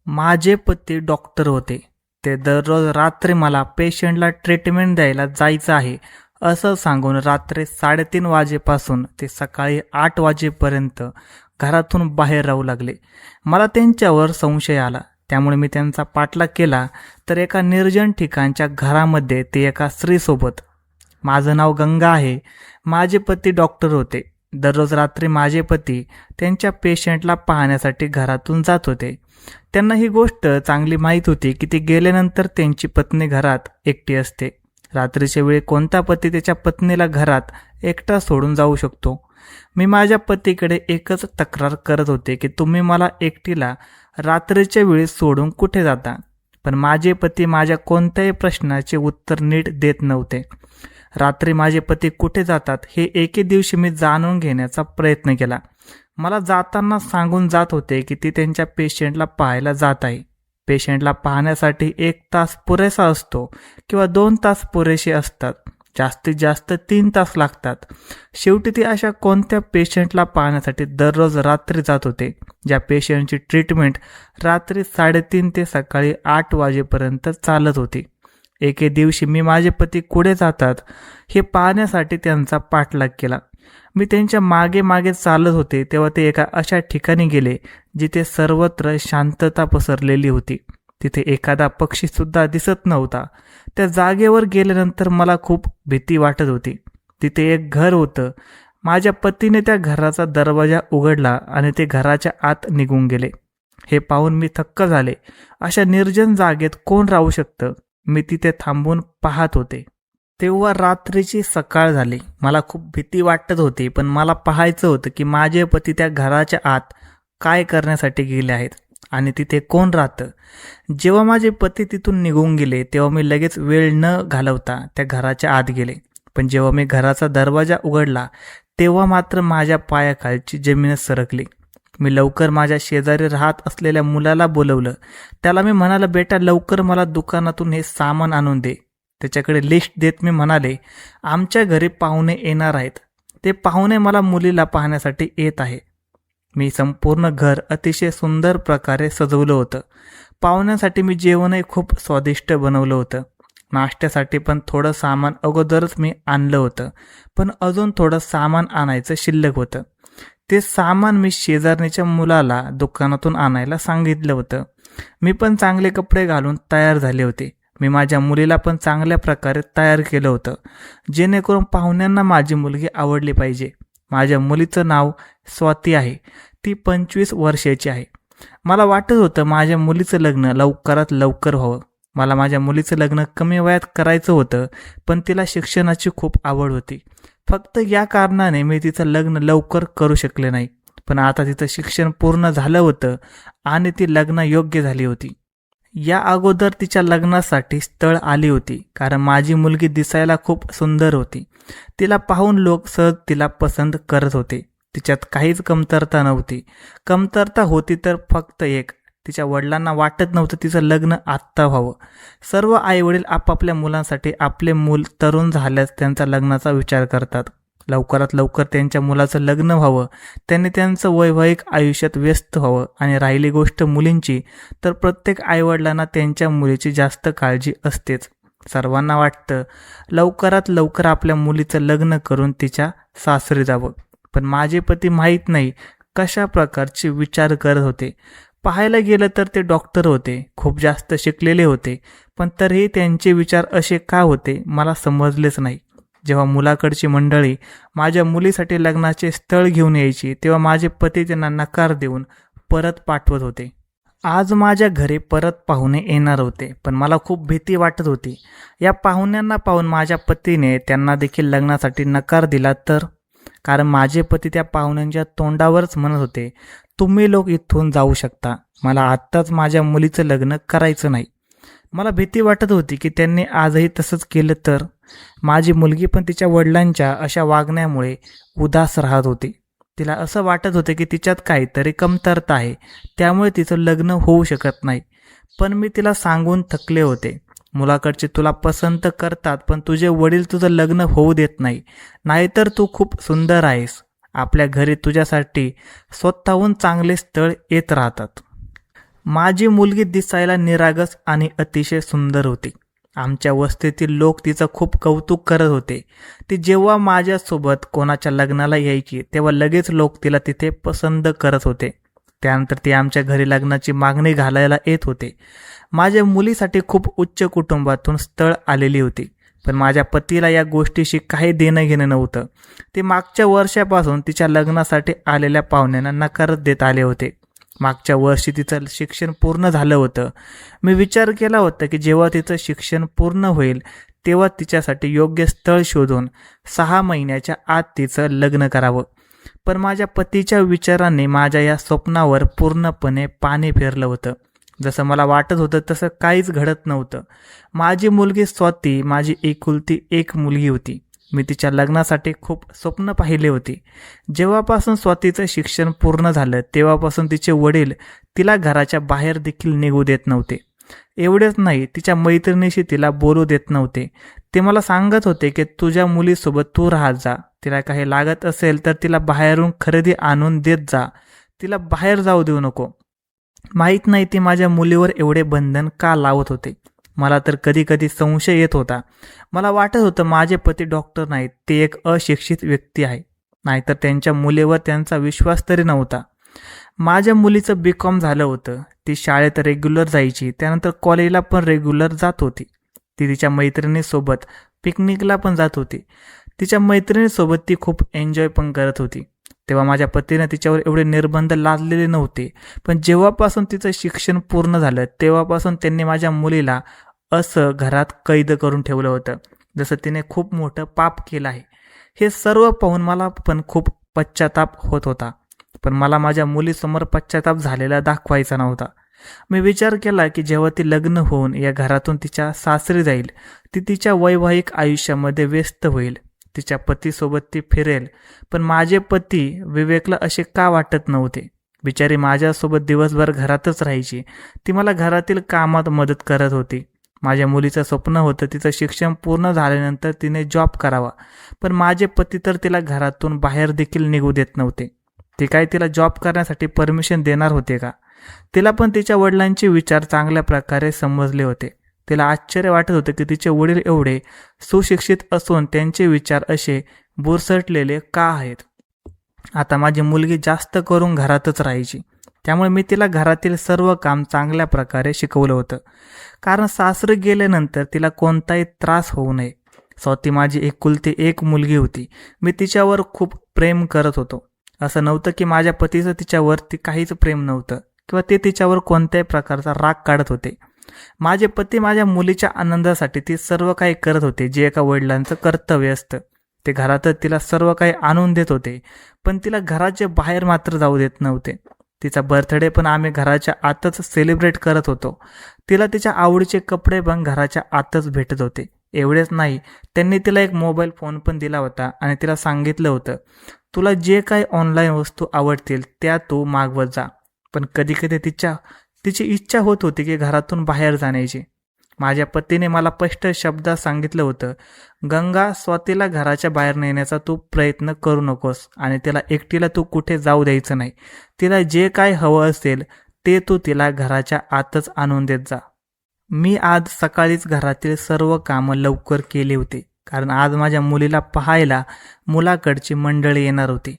माझे पती डॉक्टर होते. ते दररोज रात्री मला पेशंटला ट्रीटमेंट द्यायला जायचं आहे असं सांगून रात्री 3:30 वाजेपासून ते सकाळी 8 वाजेपर्यंत घरातून बाहेर राहू लागले. मला त्यांच्यावर संशय आला. त्यामुळे मी त्यांचा पाठलाग केला तर एका निर्जन ठिकाणच्या घरामध्ये ते एका स्त्रीसोबत. माझं नाव गंगा आहे. माझे पती डॉक्टर होते. दररोज रात्री माझे पती त्यांच्या पेशंटला पाहण्यासाठी घरातून जात होते. त्यांना ही गोष्ट चांगली माहीत होती की ते गेल्यानंतर त्यांची पत्नी घरात एकटी असते. रात्रीच्या वेळी कोणता पती त्याच्या पत्नीला घरात एकटा सोडून जाऊ शकतो? मी माझ्या पतीकडे एकच तक्रार करत होते की तुम्ही मला एकटीला रात्रीच्या वेळी सोडून कुठे जाता? पण माझे पती माझ्या कोणत्याही प्रश्नाचे उत्तर नीट देत नव्हते. रात्री माझे पती कुठे जातात हे एके दिवशी मी जाणून घेण्याचा प्रयत्न केला. मला जाताना सांगून जात होते की ती त्यांच्या पेशंटला पाहायला जात आहे. पेशंटला पाहण्यासाठी 1 तास पुरेसा असतो किंवा 2 तास पुरेसे असतात. जास्तीत जास्त 3 तास लागतात. शेवटी ती अशा कोणत्या पेशंटला पाहण्यासाठी दररोज रात्री जात होते ज्या पेशंटची ट्रीटमेंट रात्री 3:30 ते सकाळी 8 वाजेपर्यंत चालत होती. एके दिवशी मी माझे पती कुठे जातात हे पाहण्यासाठी त्यांचा पाठलाग केला. मी त्यांच्या मागे मागे चालत होते तेव्हा ते एका अशा ठिकाणी गेले जिथे सर्वत्र शांतता पसरलेली होती. तिथे एखादा पक्षीसुद्धा दिसत नव्हता. त्या जागेवर गेल्यानंतर मला खूप भीती वाटत होती. तिथे एक घर होतं. माझ्या पतीने त्या घराचा दरवाजा उघडला आणि ते घराच्या आत निघून गेले. हे पाहून मी थक्क झाले. अशा निर्जन जागेत कोण राहू शकतं? मी तिथे थांबून पाहत होते. तेव्हा रात्रीची सकाळ झाली. मला खूप भीती वाटत होती, पण मला पाहायचं होतं की माझे पती त्या घराच्या आत काय करण्यासाठी गेले आहेत आणि तिथे कोण राहतं. जेव्हा माझे पती तिथून निघून गेले तेव्हा मी लगेच वेळ न घालवता त्या घराच्या आत गेले. पण जेव्हा मी घराचा दरवाजा उघडला तेव्हा मात्र माझ्या पायाखालची जमीनच सरकली. मी लवकर माझ्या शेजारी राहत असलेल्या मुलाला बोलवलं. त्याला मी म्हणालं, बेटा लवकर मला दुकानातून हे सामान आणून दे. त्याच्याकडे लिस्ट देत मी म्हणाले, आमच्या घरी पाहुणे येणार आहेत. ते पाहुणे मला मुलीला पाहण्यासाठी येत आहे. मी संपूर्ण घर अतिशय सुंदर प्रकारे सजवलं होतं. पाहुण्यांसाठी मी जेवणही खूप स्वादिष्ट बनवलं होतं. नाश्त्यासाठी पण थोडं सामान अगोदरच मी आणलं होतं, पण अजून थोडं सामान आणायचं शिल्लक होतं. ते सामान मी शेजारणीच्या मुलाला दुकानातून आणायला सांगितलं होतं. मी पण चांगले कपडे घालून तयार झाले होते. मी माझ्या मुलीला पण चांगल्या प्रकारे तयार केलं होतं जेणेकरून पाहुण्यांना माझी मुलगी आवडली पाहिजे. माझ्या मुलीचं नाव स्वाती आहे. ती 25 वर्षाची आहे. मला वाटत होतं माझ्या मुलीचं लग्न लवकरात लवकर व्हावं. मला माझ्या मुलीचं लग्न कमी वयात करायचं होतं, पण तिला शिक्षणाची खूप आवड होती. फक्त या कारणाने मी तिचं लग्न लवकर करू शकले नाही. पण आता तिचं शिक्षण पूर्ण झालं होतं आणि ती लग्नायोग्य झाली होती. या अगोदर तिच्या लग्नासाठी स्थळ आली होती, कारण माझी मुलगी दिसायला खूप सुंदर होती. तिला पाहून लोक सहज तिला पसंत करत होते. तिच्यात काहीच कमतरता नव्हती. कमतरता होती तर फक्त एक, तिच्या वडिलांना वाटत नव्हतं तिचं लग्न आत्ता व्हावं. सर्व आईवडील आपापल्या मुलांसाठी आपले मूल तरुण झाल्यास त्यांचा लग्नाचा विचार करतात. लवकरात लवकर त्यांच्या मुलाचं लग्न व्हावं, त्यांनी त्यांचं वैवाहिक आयुष्यात व्यस्त व्हावं. आणि राहिली गोष्ट मुलींची, तर प्रत्येक आईवडिलांना त्यांच्या मुलीची जास्त काळजी असतेच. सर्वांना वाटतं लवकरात लवकर आपल्या मुलीचं लग्न करून तिच्या सासरी जावं. पण माझे पती माहीत नाही कशा प्रकारचे विचार करत होते. पाहायला गेलं तर ते डॉक्टर होते, खूप जास्त शिकलेले होते, पण तरीही त्यांचे विचार असे का होते मला समजलेच नाही. जेव्हा मुलाकडची मंडळी माझ्या मुलीसाठी लग्नाचे स्थळ घेऊन यायची तेव्हा माझे पती त्यांना नकार देऊन परत पाठवत होते. आज माझ्या घरी परत पाहुणे येणार होते, पण मला खूप भीती वाटत होती. या पाहुण्यांना पाहून माझ्या पतीने त्यांना देखील लग्नासाठी नकार दिला तर? कारण माझे पती त्या पाहुण्यांच्या तोंडावरच म्हणत होते, तुम्ही लोक इथून जाऊ शकता, मला आत्ताच माझ्या मुलीचं लग्न करायचं नाही. मला भीती वाटत होती की त्यांनी आजही तसंच केलं तर? माझी मुलगी पण तिच्या वडिलांच्या अशा वागण्यामुळे उदास राहत होती. तिला असं वाटत होतं की तिच्यात काहीतरी कमतरता आहे, त्यामुळे तिचं लग्न होऊ शकत नाही. पण मी तिला सांगून थकले होते, मुलाकडचे तुला पसंत करतात, पण तुझे वडील तुझं लग्न होऊ देत नाही. नाहीतर तू खूप सुंदर आहेस. आपल्या घरी तुझ्यासाठी स्वतःहून चांगले स्थळ येत राहतात. माझी मुलगी दिसायला निरागस आणि अतिशय सुंदर होती. आमच्या वस्तीतील लोक तिचं खूप कौतुक करत होते. ती जेव्हा माझ्यासोबत कोणाच्या लग्नाला यायची तेव्हा लगेच लोक तिला तिथे पसंत करत होते. त्यानंतर ती आमच्या घरी लग्नाची मागणी घालायला येत होते. माझ्या मुलीसाठी खूप उच्च कुटुंबातून स्थळ आलेली होती, पण माझ्या पतीला या गोष्टीशी काही देणं घेणं नव्हतं. ते मागच्या वर्षापासून तिच्या लग्नासाठी आलेल्या पाहुण्यांना नकार देत आले होते. मागच्या वर्षी तिचं शिक्षण पूर्ण झालं होतं. मी विचार केला होता की जेव्हा तिचं शिक्षण पूर्ण होईल तेव्हा तिच्यासाठी योग्य स्थळ शोधून 6 महिन्याच्या आत तिचं लग्न करावं. पण माझ्या पतीच्या विचारांनी माझ्या या स्वप्नावर पूर्णपणे पाणी फिरलं होतं. जसं मला वाटत होतं तसं काहीच घडत नव्हतं. माझी मुलगी स्वाती माझी एकुलती एक मुलगी होती. मी तिच्या लग्नासाठी खूप स्वप्न पाहिले होती. जेव्हापासून स्वातीचं शिक्षण पूर्ण झालं तेव्हापासून तिचे वडील तिला घराच्या बाहेर देखील निघू देत नव्हते. एवढेच नाही, तिच्या मैत्रिणीशी तिला बोलू देत नव्हते. ते मला सांगत होते की तुझ्या मुलीसोबत तू राहत जा, तिला काही लागत असेल तर तिला बाहेरून खरेदी आणून देत जा, तिला बाहेर जाऊ देऊ नको. माहीत नाही ती माझ्या मुलीवर एवढे बंधन का लावत होते. मला तर कधी कधी संशय येत होता. मला वाटत होतं माझे पती डॉक्टर नाहीत, ते एक अशिक्षित व्यक्ती आहे, नाहीतर त्यांच्या मुलीवर त्यांचा विश्वास तरी नव्हता. माझ्या मुलीचं BCom झालं होतं. ती शाळेत रेग्युलर जायची, त्यानंतर कॉलेजला पण रेग्युलर जात होती. ती तिच्या मैत्रिणीसोबत पिकनिकला पण जात होती. तिच्या मैत्रिणीसोबत ती खूप एन्जॉय पण करत होती. तेव्हा माझ्या पतीने तिच्यावर एवढे निर्बंध लादलेले नव्हते. पण जेव्हापासून तिचं शिक्षण पूर्ण झालं तेव्हापासून त्यांनी माझ्या मुलीला असं घरात कैद करून ठेवलं होतं जसं तिने खूप मोठं पाप केलं आहे. हे सर्व पाहून मला पण खूप पश्चाताप होत होता, पण मला माझ्या मुलीसमोर पश्चाताप झालेला दाखवायचा नव्हता. मी विचार केला की जेव्हा ती लग्न होऊन या घरातून तिच्या सासरी जाईल, ती तिच्या वैवाहिक आयुष्यामध्ये व्यस्त होईल, तिच्या पतीसोबत ती फिरेल. पण माझे पती विवेकला असे का वाटत नव्हते. बिचारी माझ्यासोबत दिवसभर घरातच राहायची. ती मला घरातील कामात मदत करत होती. माझ्या मुलीचं स्वप्न होतं तिचं शिक्षण पूर्ण झाल्यानंतर तिने जॉब करावा, पण माझे पती तर तिला घरातून बाहेर देखील निघू देत नव्हते. ते काय तिला जॉब करण्यासाठी परमिशन देणार होते का? तिला पण तिच्या वडिलांचे विचार चांगल्या प्रकारे समजले होते. तिला आश्चर्य वाटत होते की तिचे वडील एवढे सुशिक्षित असून त्यांचे विचार असे बुरसटलेले का आहेत. आता माझी मुलगी जास्त करून घरातच राहायची, त्यामुळे मी तिला घरातील सर्व काम चांगल्या प्रकारे शिकवलं होतं, कारण सासरे गेल्यानंतर तिला कोणताही त्रास होऊ नये. स्वाती माझी एकुलती एक मुलगी होती. मी तिच्यावर खूप प्रेम करत होतो. असं नव्हतं की माझ्या पतीचं तिच्यावरती काहीच प्रेम नव्हतं किंवा ते तिच्यावर कोणत्याही प्रकारचा राग काढत होते. माझे पती माझ्या मुलीच्या आनंदासाठी ती सर्व काही करत होते जे एका वडिलांचं कर्तव्य असतं. ते घरातच तिला सर्व काही आणून देत होते, पण तिला घराच्या बाहेर मात्र जाऊ देत नव्हते. तिचा बर्थडे पण आम्ही घराच्या आतच सेलिब्रेट करत होतो. तिला तिच्या आवडीचे कपडे पण घराच्या आतच भेटत होते. एवढेच नाही, त्यांनी तिला एक मोबाईल फोन पण दिला होता आणि तिला सांगितलं होतं, तुला जे काही ऑनलाईन वस्तू आवडतील त्या तू मागवत जा. पण कधी कधी तिची इच्छा होत होती की घरातून बाहेर जाण्याची. माझ्या पतीने मला स्पष्ट शब्दात सांगितलं होतं, गंगा, स्वातीला घराच्या बाहेर नेण्याचा तू प्रयत्न करू नकोस आणि तिला एकटीला तू कुठे जाऊ द्यायचं नाही. तिला जे काय हवं असेल ते तू तिला घराच्या आतच आणून देत जा. मी आज सकाळीच घरातील सर्व कामं लवकर केली होती, कारण आज माझ्या मुलीला पाहायला मुलाकडची मंडळी येणार होती.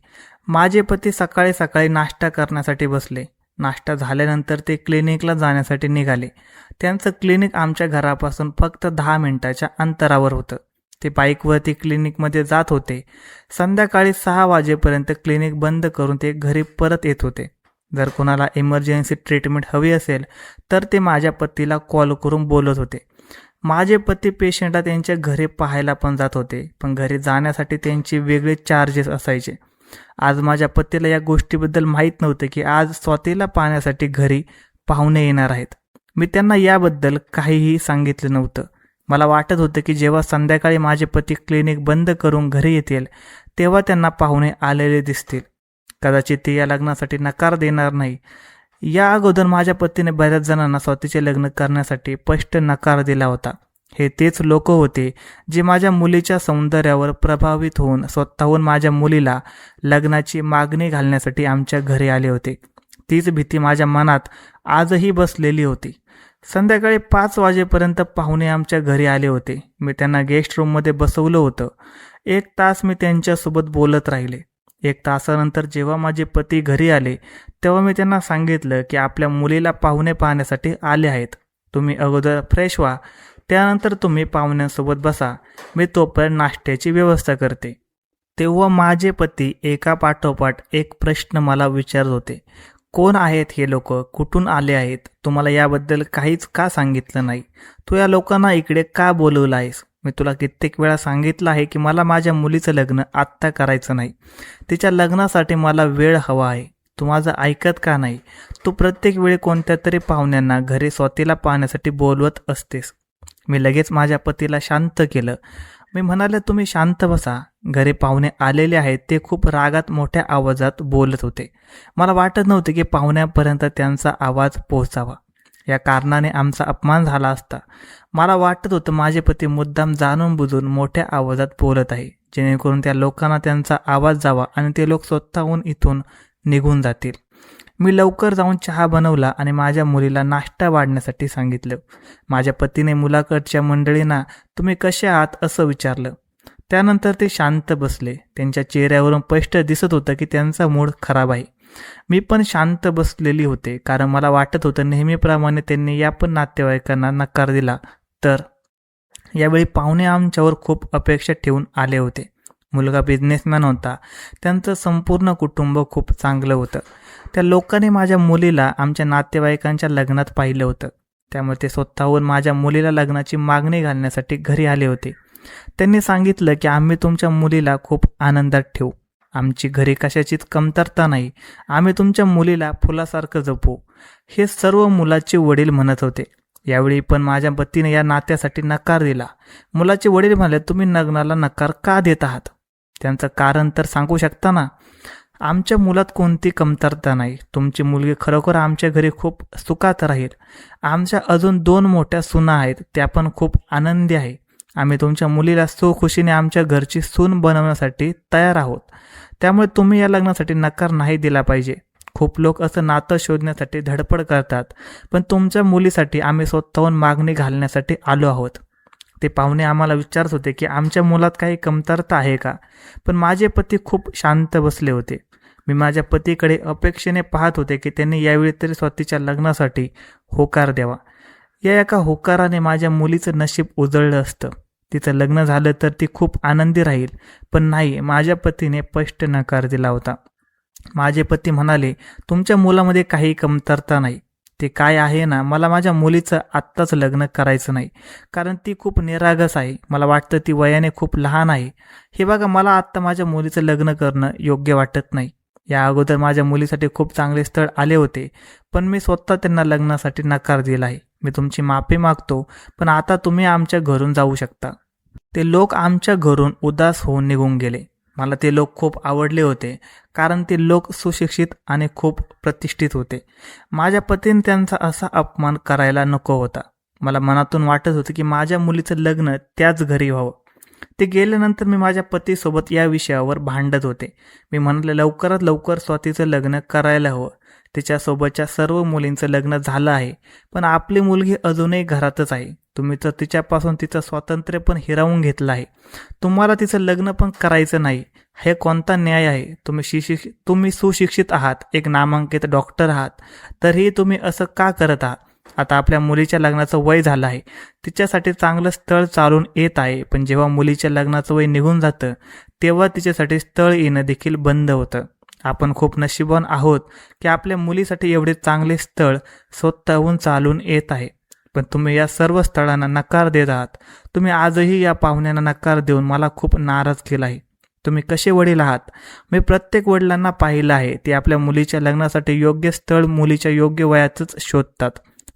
माझे पती सकाळी सकाळी नाश्ता करण्यासाठी बसले. नाश्ता झाल्यानंतर ते क्लिनिकला जाण्यासाठी निघाले. त्यांचं क्लिनिक आमच्या घरापासून फक्त 10 मिनिटाच्या अंतरावर होतं. ते बाईकवरती क्लिनिकमध्ये जात होते. संध्याकाळी 6 वाजेपर्यंत क्लिनिक बंद करून ते घरी परत येत होते. जर कोणाला इमर्जन्सी ट्रीटमेंट हवी असेल तर ते माझ्या पतीला कॉल करून बोलत होते. माझे पती पेशंटला त्यांच्या घरी पाहायला पण जात होते, पण घरी जाण्यासाठी त्यांची वेगळे चार्जेस असायचे. आज माझ्या पतीला या गोष्टीबद्दल माहीत नव्हतं की आज स्वातीला पाहण्यासाठी घरी पाहुणे येणार आहेत. मी त्यांना याबद्दल काहीही सांगितलं नव्हतं. मला वाटत होतं की जेव्हा संध्याकाळी माझे पती क्लिनिक बंद करून घरी येतील तेव्हा त्यांना पाहुणे आलेले दिसतील. कदाचित ते या लग्नासाठी नकार देणार नाही. या अगोदर माझ्या पतीने बऱ्याच जणांना स्वातीचे लग्न करण्यासाठी स्पष्ट नकार दिला होता. हे तेच लोक होते जे माझ्या मुलीच्या सौंदर्यावर प्रभावित होऊन स्वतःहून माझ्या मुलीला लग्नाची मागणी घालण्यासाठी आमच्या घरी आले होते. तीच भीती माझ्या मनात आजही बसलेली होती. संध्याकाळी 5 वाजेपर्यंत पाहुणे आमच्या घरी आले होते. मी त्यांना गेस्ट रूममध्ये बसवलं होतं. 1 तास मी त्यांच्यासोबत बोलत राहिले. 1 तासानंतर जेव्हा माझे पती घरी आले तेव्हा मी त्यांना सांगितलं की आपल्या मुलीला पाहुणे पाहण्यासाठी आले आहेत. तुम्ही अगोदर फ्रेश व्हा, त्यानंतर तुम्ही पाहुण्यांसोबत बसा. मी तोपर्यंत नाश्त्याची व्यवस्था करते. तेव्हा माझे पती एका पाठोपाठ एक प्रश्न मला विचारत होते. कोण आहेत हे लोक? कुठून आले आहेत? तुम्हाला याबद्दल काहीच का सांगितलं नाही? तू या लोकांना इकडे का बोलवलं आहेस? मी तुला कित्येक वेळा सांगितलं आहे की मला माझ्या मुलीचं लग्न आत्ता करायचं नाही. तिच्या लग्नासाठी मला वेळ हवा आहे. तू माझं ऐकत का नाही? तू प्रत्येक वेळी कोणत्या तरी पाहुण्यांना घरी स्वतःला पाहण्यासाठी बोलवत असतेस. मी लगेच माझ्या पतीला शांत केलं. मी म्हणाले, तुम्ही शांत बसा. घरी पाहुणे आलेले आहेत. ते खूप रागात मोठ्या आवाजात बोलत होते. मला वाटत नव्हते की पाहुण्यांपर्यंत त्यांचा आवाज पोहोचावा. या कारणाने आमचा अपमान झाला असता. मला वाटत होतं माझे पती मुद्दाम जाणून बुजून मोठ्या आवाजात बोलत आहे, जेणेकरून त्या लोकांना त्यांचा आवाज जावा आणि ते लोक स्वतःहून इथून निघून जातील. मी लवकर जाऊन चहा बनवला आणि माझ्या मुलीला नाश्ता वाढण्यासाठी सांगितलं. माझ्या पतीने मुलाकडच्या मंडळींना तुम्ही कसे आहात असं विचारलं. त्यानंतर ते शांत बसले. त्यांच्या चेहऱ्यावरून स्पष्ट दिसत होतं की त्यांचा मूड खराब आहे. मी पण शांत बसलेली होते, कारण मला वाटत होतं नेहमीप्रमाणे त्यांनी या पण नातेवाईकांना नकार दिला तर. यावेळी पाहुणे आमच्यावर खूप अपेक्षा ठेवून आले होते. मुलगा बिझनेसमॅन होता. त्यांचं संपूर्ण कुटुंब खूप चांगलं होतं. त्या लोकांनी माझ्या मुलीला आमच्या नातेवाईकांच्या लग्नात पाहिलं होतं. त्यामुळे ते स्वतःहून माझ्या मुलीला लग्नाची मागणी घालण्यासाठी घरी आले होते. त्यांनी सांगितलं की आम्ही तुमच्या मुलीला खूप आनंदात ठेवू. आमची घरी कशाचीच कमतरता नाही. आम्ही तुमच्या मुलीला फुलासारखं जपू. हे सर्व मुलाचे वडील म्हणत होते. यावेळी पण माझ्या पतीने या नात्यासाठी नकार दिला. मुलाचे वडील म्हणाले, तुम्ही लग्नाला नकार का देत आहात? त्यांचं कारण तर सांगू शकता ना? आमच्या मुलात कोणती कमतरता नाही. तुमची मुलगी खरोखर आमच्या घरी खूप सुखात राहील. आमच्या अजून 2 मोठ्या सुना आहेत, त्या पण खूप आनंदी आहे. आम्ही तुमच्या मुलीला सुखुशीने आमच्या घरची सून बनवण्यासाठी तयार आहोत. त्यामुळे तुम्ही या लग्नासाठी नकार नाही दिला पाहिजे. खूप लोक असं नातं शोधण्यासाठी धडपड करतात, पण तुमच्या मुलीसाठी आम्ही स्वतःहून मागणी घालण्यासाठी आलो आहोत. ते पाहुणे आम्हाला विचारत होते की आमच्या मुलात काही कमतरता आहे का? पण माझे पती खूप शांत बसले होते. मी माझ्या पतीकडे अपेक्षेने पाहत होते की त्यांनी यावेळी तरी स्वतःच्या लग्नासाठी होकार द्यावा. या एका होकाराने माझ्या मुलीचं नशीब उजळलं असतं. तिचं लग्न झालं तर ती खूप आनंदी राहील. पण नाही, माझ्या पतीने स्पष्ट नकार दिला होता. माझे पती म्हणाले, तुमच्या मुलामध्ये काही कमतरता नाही. ते काय आहे ना, मला माझ्या मुलीचं आत्ताच लग्न करायचं नाही, कारण ती खूप निरागस आहे. मला वाटतं ती वयाने खूप लहान आहे. हे बघा, मला आत्ता माझ्या मुलीचं लग्न करणं योग्य वाटत नाही. या अगोदर माझ्या मुलीसाठी खूप चांगले स्थळ आले होते, पण मी स्वतः त्यांना लग्नासाठी नकार दिला आहे. मी तुमची माफी मागतो, पण आता तुम्ही आमच्या घरून जाऊ शकता. ते लोक आमच्या घरून उदास होऊन निघून गेले. मला ते लोक खूप आवडले होते, कारण ते लोक सुशिक्षित आणि खूप प्रतिष्ठित होते. माझ्या पतीने त्यांचा असा अपमान करायला नको होता. मला मनातून वाटत होतं की माझ्या मुलीचं लग्न त्याच घरी व्हावं. ते गेल्यानंतर मी माझ्या पतीसोबत या विषयावर भांडत होते. मी म्हणाले, लवकरात लवकर स्वातीचं लग्न करायला हवं. तिच्यासोबतच्या सर्व मुलींचं लग्न झालं आहे, पण आपली मुलगी अजूनही घरातच आहे. तुम्ही तर तिच्यापासून तिचं स्वातंत्र्य पण हिरावून घेतलं आहे. तुम्हाला तिचं लग्न पण करायचं नाही. हे कोणता न्याय आहे? तुम्ही सुशिक्षित आहात, एक नामांकित डॉक्टर आहात, तरीही तुम्ही असं का करत आहात? आता आपल्या मुलीच्या लग्नाचं वय झालं आहे. तिच्यासाठी चांगलं स्थळ चालून येत आहे, पण जेव्हा मुलीच्या लग्नाचं वय निघून जातं तेव्हा तिच्यासाठी स्थळ येणं देखील बंद होतं. आपण खूप नशिबवान आहोत की आपल्या मुलीसाठी एवढे चांगले स्थळ स्वतःहून चालून येत आहे, पण तुम्ही या सर्व स्थळांना नकार देत आहात. तुम्ही आजही या पाहुण्यांना नकार देऊन मला खूप नाराज केला आहे. तुम्ही कसे वडील आहात? मी प्रत्येक वडिलांना पाहिलं आहे, ते आपल्या मुलीच्या लग्नासाठी योग्य स्थळ मुलीच्या योग्य वयातच शोधतात.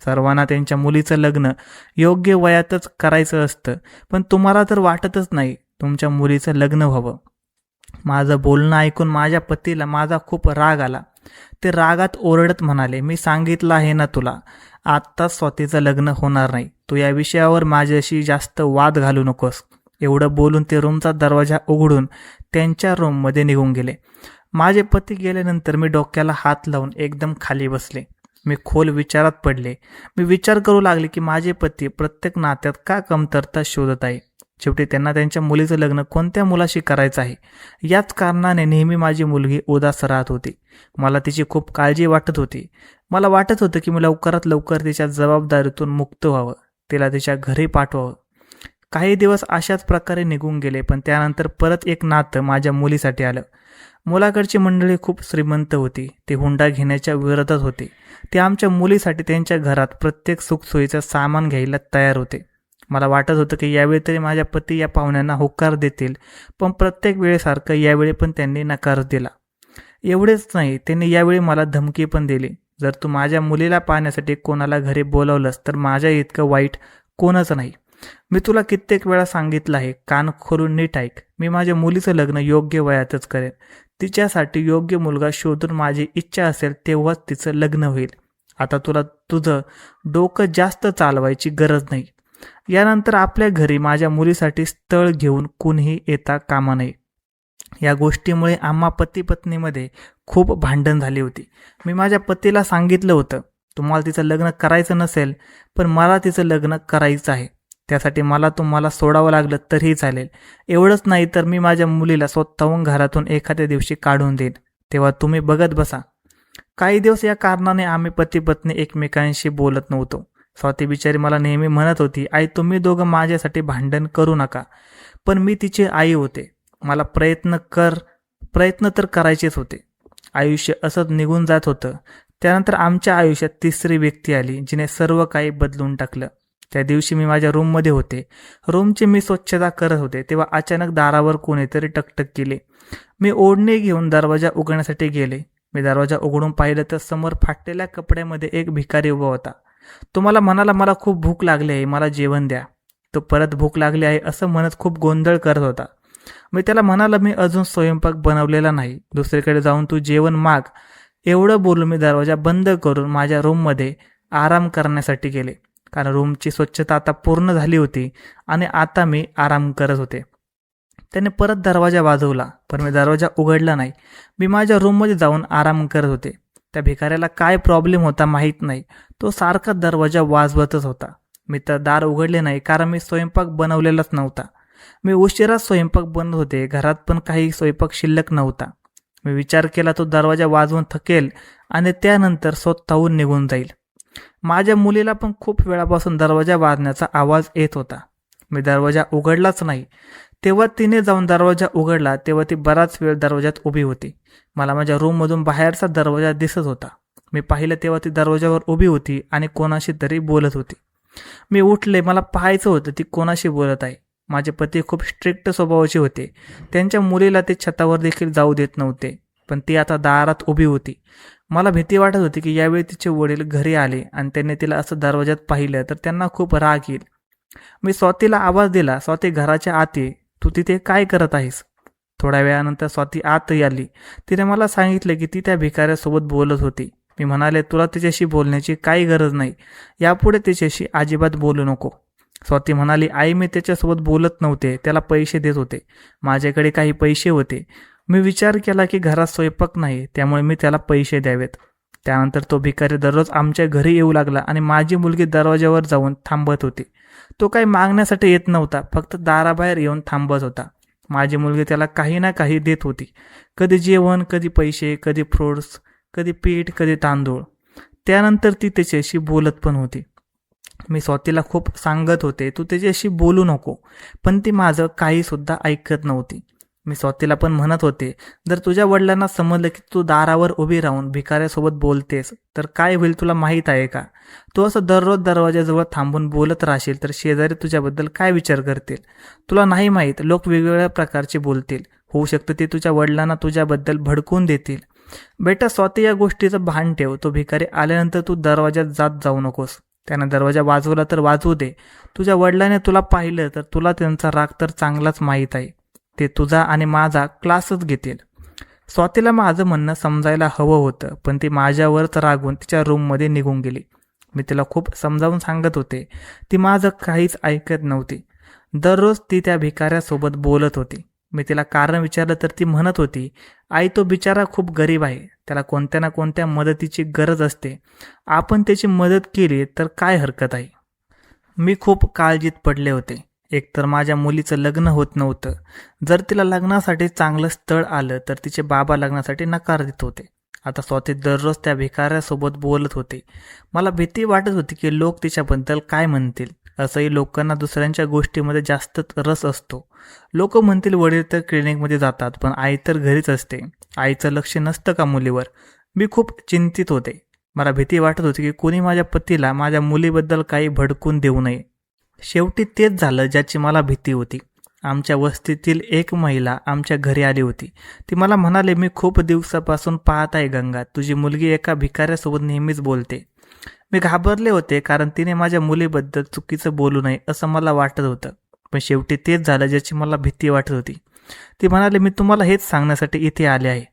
सर्वांना त्यांच्या मुलीचं लग्न योग्य वयातच करायचं असतं, पण तुम्हाला तर वाटतच नाही तुमच्या मुलीचं लग्न व्हावं. माझं बोलणं ऐकून माझ्या पतीला माझा खूप राग आला. ते रागात ओरडत म्हणाले, मी सांगितलं आहे ना तुला, आत्ताच स्वातीचं लग्न होणार नाही. तू या विषयावर माझ्याशी जास्त वाद घालू नकोस. एवढं बोलून ते रूमचा दरवाजा उघडून त्यांच्या रूममध्ये निघून गेले. माझे पती गेल्यानंतर मी डोक्याला हात लावून एकदम खाली बसले. मी खोल विचारात पडले. मी विचार करू लागले की माझे पती प्रत्येक नात्यात का कमतरता शोधत आहे. शेवटी त्यांना त्यांच्या मुलीचं लग्न कोणत्या मुलाशी करायचं आहे याच कारणाने नेहमी माझी मुलगी उदास राहत होती. मला तिची खूप काळजी वाटत होती. मला वाटत होतं की मी लवकरात लवकर तिच्या जबाबदारीतून मुक्त व्हावं, तिला तिच्या घरी पाठवावं. काही दिवस अशाच प्रकारे निघून गेले, पण त्यानंतर परत एक नातं माझ्या मुलीसाठी आलं. मुलाकडची मंडळी खूप श्रीमंत होती. ते हुंडा घेण्याच्या विरोधात होते. ते आमच्या मुलीसाठी त्यांच्या घरात प्रत्येक सुखसोयीचं सामान घ्यायला तयार होते. मला वाटत होतं की यावेळी तरी माझ्या पती या पाहुण्यांना होकार देतील, पण प्रत्येक वेळेसारखं यावेळी पण त्यांनी नकार दिला. एवढेच नाही, त्यांनी यावेळी मला धमकी पण दिली. जर तू माझ्या मुलीला पाहण्यासाठी कोणाला घरी बोलावलंस तर माझ्या इतकं वाईट कोणच नाही. मी तुला कित्येक वेळा सांगितलं आहे, कान खोलून नीट ऐक. मी माझ्या मुलीचं लग्न योग्य वयातच करेन. तिच्यासाठी योग्य मुलगा शोधून माझी इच्छा असेल तेव्हाच तिचं लग्न होईल. आता तुला तुझं डोकं जास्त चालवायची गरज नाही. यानंतर आपल्या घरी माझ्या मुलीसाठी स्थळ घेऊन कुणीही येता कामा नये. या गोष्टीमुळे आम्हा पती पत्नीमध्ये खूप भांडण झाली होती. मी माझ्या पतीला सांगितलं होतं, तुम्हाला तिचं लग्न करायचं नसेल, पण मला तिचं लग्न करायचं आहे. त्यासाठी मला तुम्हाला सोडावं लागलं तरीही चालेल. एवढंच नाही तर मी माझ्या मुलीला स्वतःहून घरातून एखाद्या दिवशी काढून देईन, तेव्हा तुम्ही बघत बसा. काही दिवस या कारणाने आम्ही पती पत्नी एकमेकांशी बोलत नव्हतो. स्वाती बिचारी मला नेहमी म्हणत होती, आई तुम्ही दोघं माझ्यासाठी भांडण करू नका. पण मी तिची आई होते. मला प्रयत्न तर करायचेच होते. आयुष्य असंच निघून जात होतं. त्यानंतर आमच्या आयुष्यात तिसरी व्यक्ती आली, जिने सर्व काही बदलून टाकलं. त्या दिवशी मी माझ्या रूममध्ये होते. रूमची मी स्वच्छता करत होते, तेव्हा अचानक दारावर कोणीतरी टकटक केले. मी ओढणी घेऊन दरवाजा उघडण्यासाठी गेले. मी दरवाजा उघडून पाहिलं तर समोर फाटलेल्या कपड्यामध्ये एक भिकारी उभा होता. तो मला म्हणाला, मला खूप भूक लागली आहे, मला जेवण द्या. तो परत भूक लागली आहे असं म्हणत खूप गोंधळ करत होता. मी त्याला म्हणाला, मी अजून स्वयंपाक बनवलेला नाही, दुसरीकडे जाऊन तू जेवण माग. एवढं बोलून मी दरवाजा बंद करून माझ्या रूममध्ये आराम करण्यासाठी गेले, कारण रूमची स्वच्छता आता पूर्ण झाली होती आणि आता मी आराम करत होते. त्याने परत दरवाजा वाजवला, पण मी दरवाजा उघडला नाही. मी माझ्या रूममध्ये जाऊन आराम करत होते. त्या भिकाऱ्याला काय प्रॉब्लेम होता माहीत नाही, तो सारखा दरवाजा वाजवतच होता. मी तर दार उघडले नाही, कारण मी स्वयंपाक बनवलेलाच नव्हता. मी उशिरा स्वयंपाक बनवत होते. घरात पण काही स्वयंपाक शिल्लक नव्हता. मी विचार केला, तो दरवाजा वाजवून थकेल आणि त्यानंतर स्वतःहून निघून जाईल. माझ्या मुलीला पण खूप वेळापासून दरवाजा वाजण्याचा आवाज येत होता. मी दरवाजा उघडलाच नाही. तेव्हा तिने जाऊन दरवाजा उघडला, तेव्हा ती बराच वेळ दरवाजात उभी होती. मला माझ्या रूममधून बाहेरचा दरवाजा दिसत होता. मी पाहिलं तेव्हा ती दरवाजावर उभी होती आणि कोणाशी तरी बोलत होती. मी उठले. मला पाहायचं होतं ती कोणाशी बोलत आहे. माझे पती खूप स्ट्रिक्ट स्वभावाचे होते. त्यांच्या मुलीला ते छतावर देखील जाऊ देत नव्हते, पण ती आता दारात उभी होती. मला भीती वाटत होती की यावेळी तिचे वडील घरी आले आणि त्यांनी तिला असं दरवाजात पाहिलं तर त्यांना खूप राग येईल. मी स्वातीला आवाज दिला, स्वाती घराच्या आत ये, तू तिथे काय करत आहेस? थोड्या वेळानंतर स्वाती आत आली. तिने मला सांगितलं की ती त्या भिकाऱ्यासोबत बोलत होती. मी म्हणाले, तुला तिच्याशी बोलण्याची काही गरज नाही, यापुढे तिच्याशी अजिबात बोलू नको. स्वाती म्हणाली, आई मी त्याच्यासोबत बोलत नव्हते, त्याला पैसे देत होते. माझ्याकडे काही पैसे होते. मी विचार केला की घरात स्वयंपाक नाही, त्यामुळे मी त्याला पैसे द्यावेत. त्यानंतर तो भिकारी दररोज आमच्या घरी येऊ लागला आणि माझी मुलगी दरवाजावर जाऊन थांबत होती. तो काही मागण्यासाठी येत नव्हता, फक्त दाराबाहेर येऊन थांबत होता. माझी मुलगी त्याला काही ना काही देत होती. कधी जेवण, कधी पैसे, कधी फ्रुट्स, कधी पीठ, कधी तांदूळ. त्यानंतर ती त्याच्याशी बोलत पण होती. मी स्वातीला खूप सांगत होते, तू त्याच्याशी बोलू नको, पण ती माझं काही सुद्धा ऐकत नव्हती. मी स्वातीला पण म्हणत होते, जर तुझ्या वडिलांना समजलं की तू दारावर उभी राहून भिकाऱ्यासोबत बोलतेस तर काय होईल तुला माहीत आहे का? तू असं दररोज दरवाजाजवळ थांबून बोलत राहशील तर शेजारी तुझ्याबद्दल काय विचार करतील? तुला नाही माहीत, लोक वेगवेगळ्या प्रकारचे बोलतील. होऊ शकतं ते तुझ्या वडिलांना तुझ्याबद्दल भडकून देतील. बेटा स्वाती, या गोष्टीचं भान ठेव. तो भिकारी आल्यानंतर तू दरवाजात जाऊ नकोस. त्यानं दरवाजा वाजवला तर वाजवू दे. तुझ्या वडिलांनी तुला पाहिलं तर तुला त्यांचा राग तर चांगलाच माहीत आहे. ते तुझा आणि माझा क्लासच घेतील. स्वातीला माझं म्हणणं समजायला हवं होतं, पण ती माझ्यावरच रागून तिच्या रूममध्ये निघून गेली. मी तिला खूप समजावून सांगत होते, ती माझं काहीच ऐकत नव्हती. दररोज ती त्या भिकाऱ्यासोबत बोलत होती. मी तिला कारण विचारलं तर ती म्हणत होती, आई तो बिचारा खूप गरीब आहे, त्याला कोणत्या ना कोणत्या मदतीची गरज असते, आपण त्याची मदत केली तर काय हरकत आहे. मी खूप काळजीत पडले होते. एकतर माझ्या मुलीचं लग्न होत नव्हतं. जर तिला लग्नासाठी चांगलं स्थळ आलं तर तिचे बाबा लग्नासाठी नकार देत होते. आता स्वाती दररोज त्या भिकाऱ्यासोबत बोलत होते. मला भीती वाटत होती की लोक तिच्याबद्दल काय म्हणतील. असंही लोकांना दुसऱ्यांच्या गोष्टीमध्ये जास्त रस असतो. लोक म्हणतील वडील तर क्लिनिकमध्ये जातात पण आई तर घरीच असते. आईचं लक्ष नसतं का मुलीवर. मी खूप चिंतित होते. मला भीती वाटत होती की कोणी माझ्या पतीला माझ्या मुलीबद्दल काही भडकून देऊ नये. शेवटी तेच झालं ज्याची मला भीती होती. आमच्या वस्तीतील एक महिला आमच्या घरी आली होती. ती मला म्हणाले, मी खूप दिवसापासून पाहत आहे गंगा, तुझी मुलगी एका भिकाऱ्यासोबत नेहमीच बोलते. मी घाबरले होते कारण तिने माझ्या मुलीबद्दल चुकीचं बोलू नये असं मला वाटत होतं. पण शेवटी तेच झालं ज्याची मला भीती वाटत होती. ती म्हणाले, मी तुम्हाला हेच सांगण्यासाठी इथे आले आहे.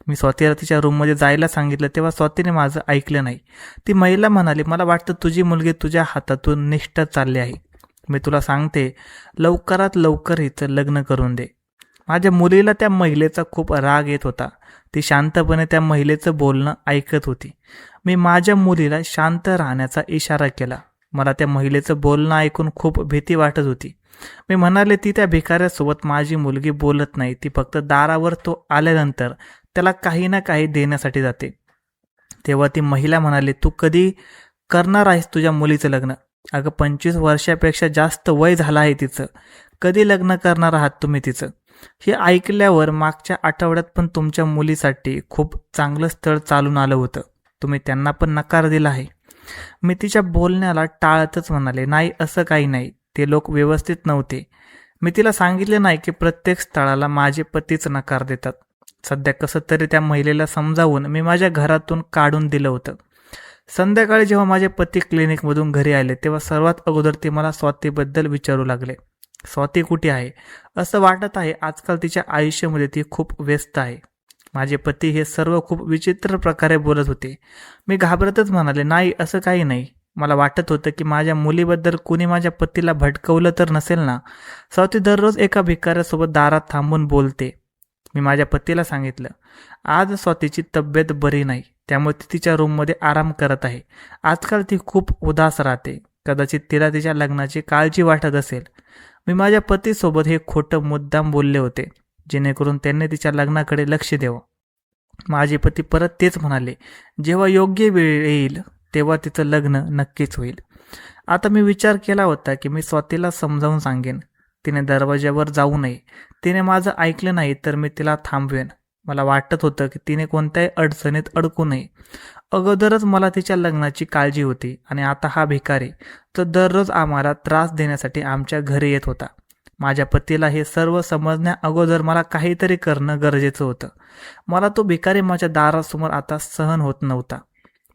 मी स्वातीला तिच्या रूममध्ये जायला सांगितलं तेव्हा स्वातीने माझं ऐकलं नाही. ती महिला म्हणाली, मला वाटतं तुझी मुलगी तुझ्या हातातून निष्ठा चालली आहे. मी तुला सांगते, लवकरात लवकर हिचं लग्न करून दे. माझ्या मुलीला त्या महिलेचा खूप राग येत होता. ती शांतपणे त्या महिलेचं बोलणं ऐकत होती. मी माझ्या मुलीला शांत राहण्याचा इशारा केला. मला त्या महिलेचं बोलणं ऐकून खूप भीती वाटत होती. मी म्हणाले, ती त्या भिकाऱ्यासोबत माझी मुलगी बोलत नाही, ती फक्त दारावर तो आल्यानंतर त्याला काही ना काही देण्यासाठी जाते. तेव्हा ती महिला म्हणाली, तू कधी करणार आहेस तुझ्या मुलीचं लग्न? अगं 25 वर्षापेक्षा जास्त वय झालं आहे तिचं. कधी लग्न करणार आहात तुम्ही तिचं? हे ऐकल्यावर मागच्या आठवड्यात पण तुमच्या मुलीसाठी खूप चांगलं स्थळ चालून आलं होतं. तुम्ही त्यांना पण नकार दिला आहे. मी तिच्या बोलण्याला टाळतच म्हणाले, नाही असं काही नाही, ते लोक व्यवस्थित नव्हते. मी तिला सांगितले नाही की प्रत्येक स्थळाला माझे पतीच नकार देतात. सध्या कसं तरी त्या महिलेला समजावून मी माझ्या घरातून काढून दिलं होतं. संध्याकाळी जेव्हा माझे पती क्लिनिकमधून घरी आले तेव्हा सर्वात अगोदर ते मला स्वातीबद्दल विचारू लागले. स्वाती कुठे आहे? असं वाटत आहे आजकाल तिच्या आयुष्यामध्ये ती खूप व्यस्त आहे. माझे पती हे सर्व खूप विचित्र प्रकारे बोलत होते. मी घाबरतच म्हणाले, नाही असं काही नाही. मला वाटत होतं की माझ्या मुलीबद्दल कुणी माझ्या पतीला भटकवलं तर नसेल ना. स्वाती दररोज एका भिकाऱ्यासोबत दारात थांबून बोलते. मी माझ्या पतीला सांगितलं, आज स्वातीची तब्येत बरी नाही, त्यामुळे ती तिच्या रूममध्ये आराम करत आहे. आजकाल ती खूप उदास राहते. कदाचित तिला तिच्या लग्नाची काळजी वाटत असेल. मी माझ्या पतीसोबत हे खोटं मुद्दाम बोलले होते जेणेकरून त्यांनी तिच्या लग्नाकडे लक्ष द्यावं. माझे पती परत तेच म्हणाले, जेव्हा योग्य वेळ येईल तेव्हा तिचं लग्न नक्कीच होईल. आता मी विचार केला होता की मी स्वातीला समजावून सांगेन. तिने दरवाज्यावर जाऊ नये. तिने माझं ऐकलं नाही तर मी तिला थांबवेन. मला वाटत होतं की तिने कोणत्याही अडचणीत अडकू नये. अगोदरच मला तिच्या लग्नाची काळजी होती आणि आता हा भिकारी तो दररोज आम्हाला त्रास देण्यासाठी आमच्या घरी येत होता. माझ्या पतीला हे सर्व समजण्या अगोदर मला काहीतरी करणं गरजेचं होतं. मला तो भिकारी माझ्या दारासमोर आता सहन होत नव्हता.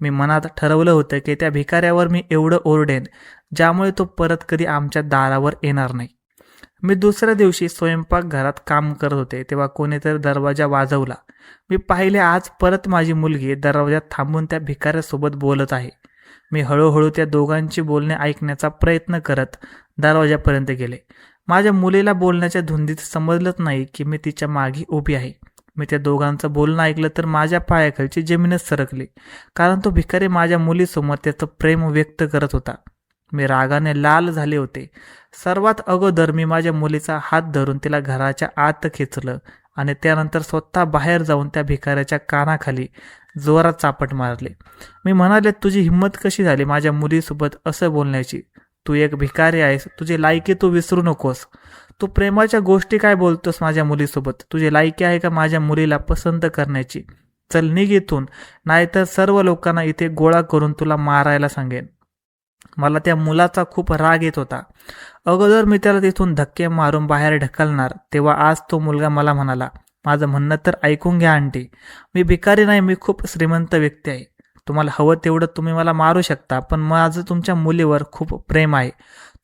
मी मनात ठरवलं होतं की त्या भिकाऱ्यावर मी एवढं ओरडेन ज्यामुळे तो परत कधी आमच्या दारावर येणार नाही. मी दुसऱ्या दिवशी स्वयंपाकघरात काम करत होते तेव्हा कोणीतरी दरवाजा वाजवला. मी पाहिले आज परत माझी मुलगी दरवाजात थांबून त्या भिकाऱ्यासोबत बोलत आहे. मी हळूहळू त्या दोघांची बोलणे ऐकण्याचा प्रयत्न करत दरवाजापर्यंत गेले. माझ्या मुलीला बोलण्याच्या धुंदीत समजलंच नाही की मी तिच्या मागे उभी आहे. मी त्या दोघांचं बोलणं ऐकलं तर माझ्या पायाखालची जमीनच सरकली, कारण तो भिकारी माझ्या मुलीसमोर त्याचं प्रेम व्यक्त करत होता. मी रागाने लाल झाले होते. सर्वात अगोदर मी माझ्या मुलीचा हात धरून तिला घराच्या आत खेचलं आणि त्यानंतर स्वतः बाहेर जाऊन त्या भिकाऱ्याच्या कानाखाली जोरात चापट मारले. मी म्हणाले, तुझी हिंमत कशी झाली माझ्या मुलीसोबत असं बोलण्याची? तू एक भिकारी आहेस, तुझी लायकी तू विसरू नकोस. तू प्रेमाच्या गोष्टी काय बोलतोस माझ्या मुलीसोबत? तुझी लायकी आहे का माझ्या मुलीला पसंत करण्याची? चल निघ इथून, नाहीतर सर्व लोकांना इथे गोळा करून तुला मारायला सांगेन. मला त्या मुलाचा खूप राग येत होता. अगोदर मी त्याला तिथून धक्के मारून बाहेर ढकलणार तेव्हा आज तो मुलगा मला म्हणाला, माझं म्हणणं तर ऐकून घ्या आंटी, मी भिकारी नाही, मी खूप श्रीमंत व्यक्ती आहे. तुम्हाला हवं तेवढं तुम्ही मला मारू शकता, पण माझं तुमच्या मुलीवर खूप प्रेम आहे.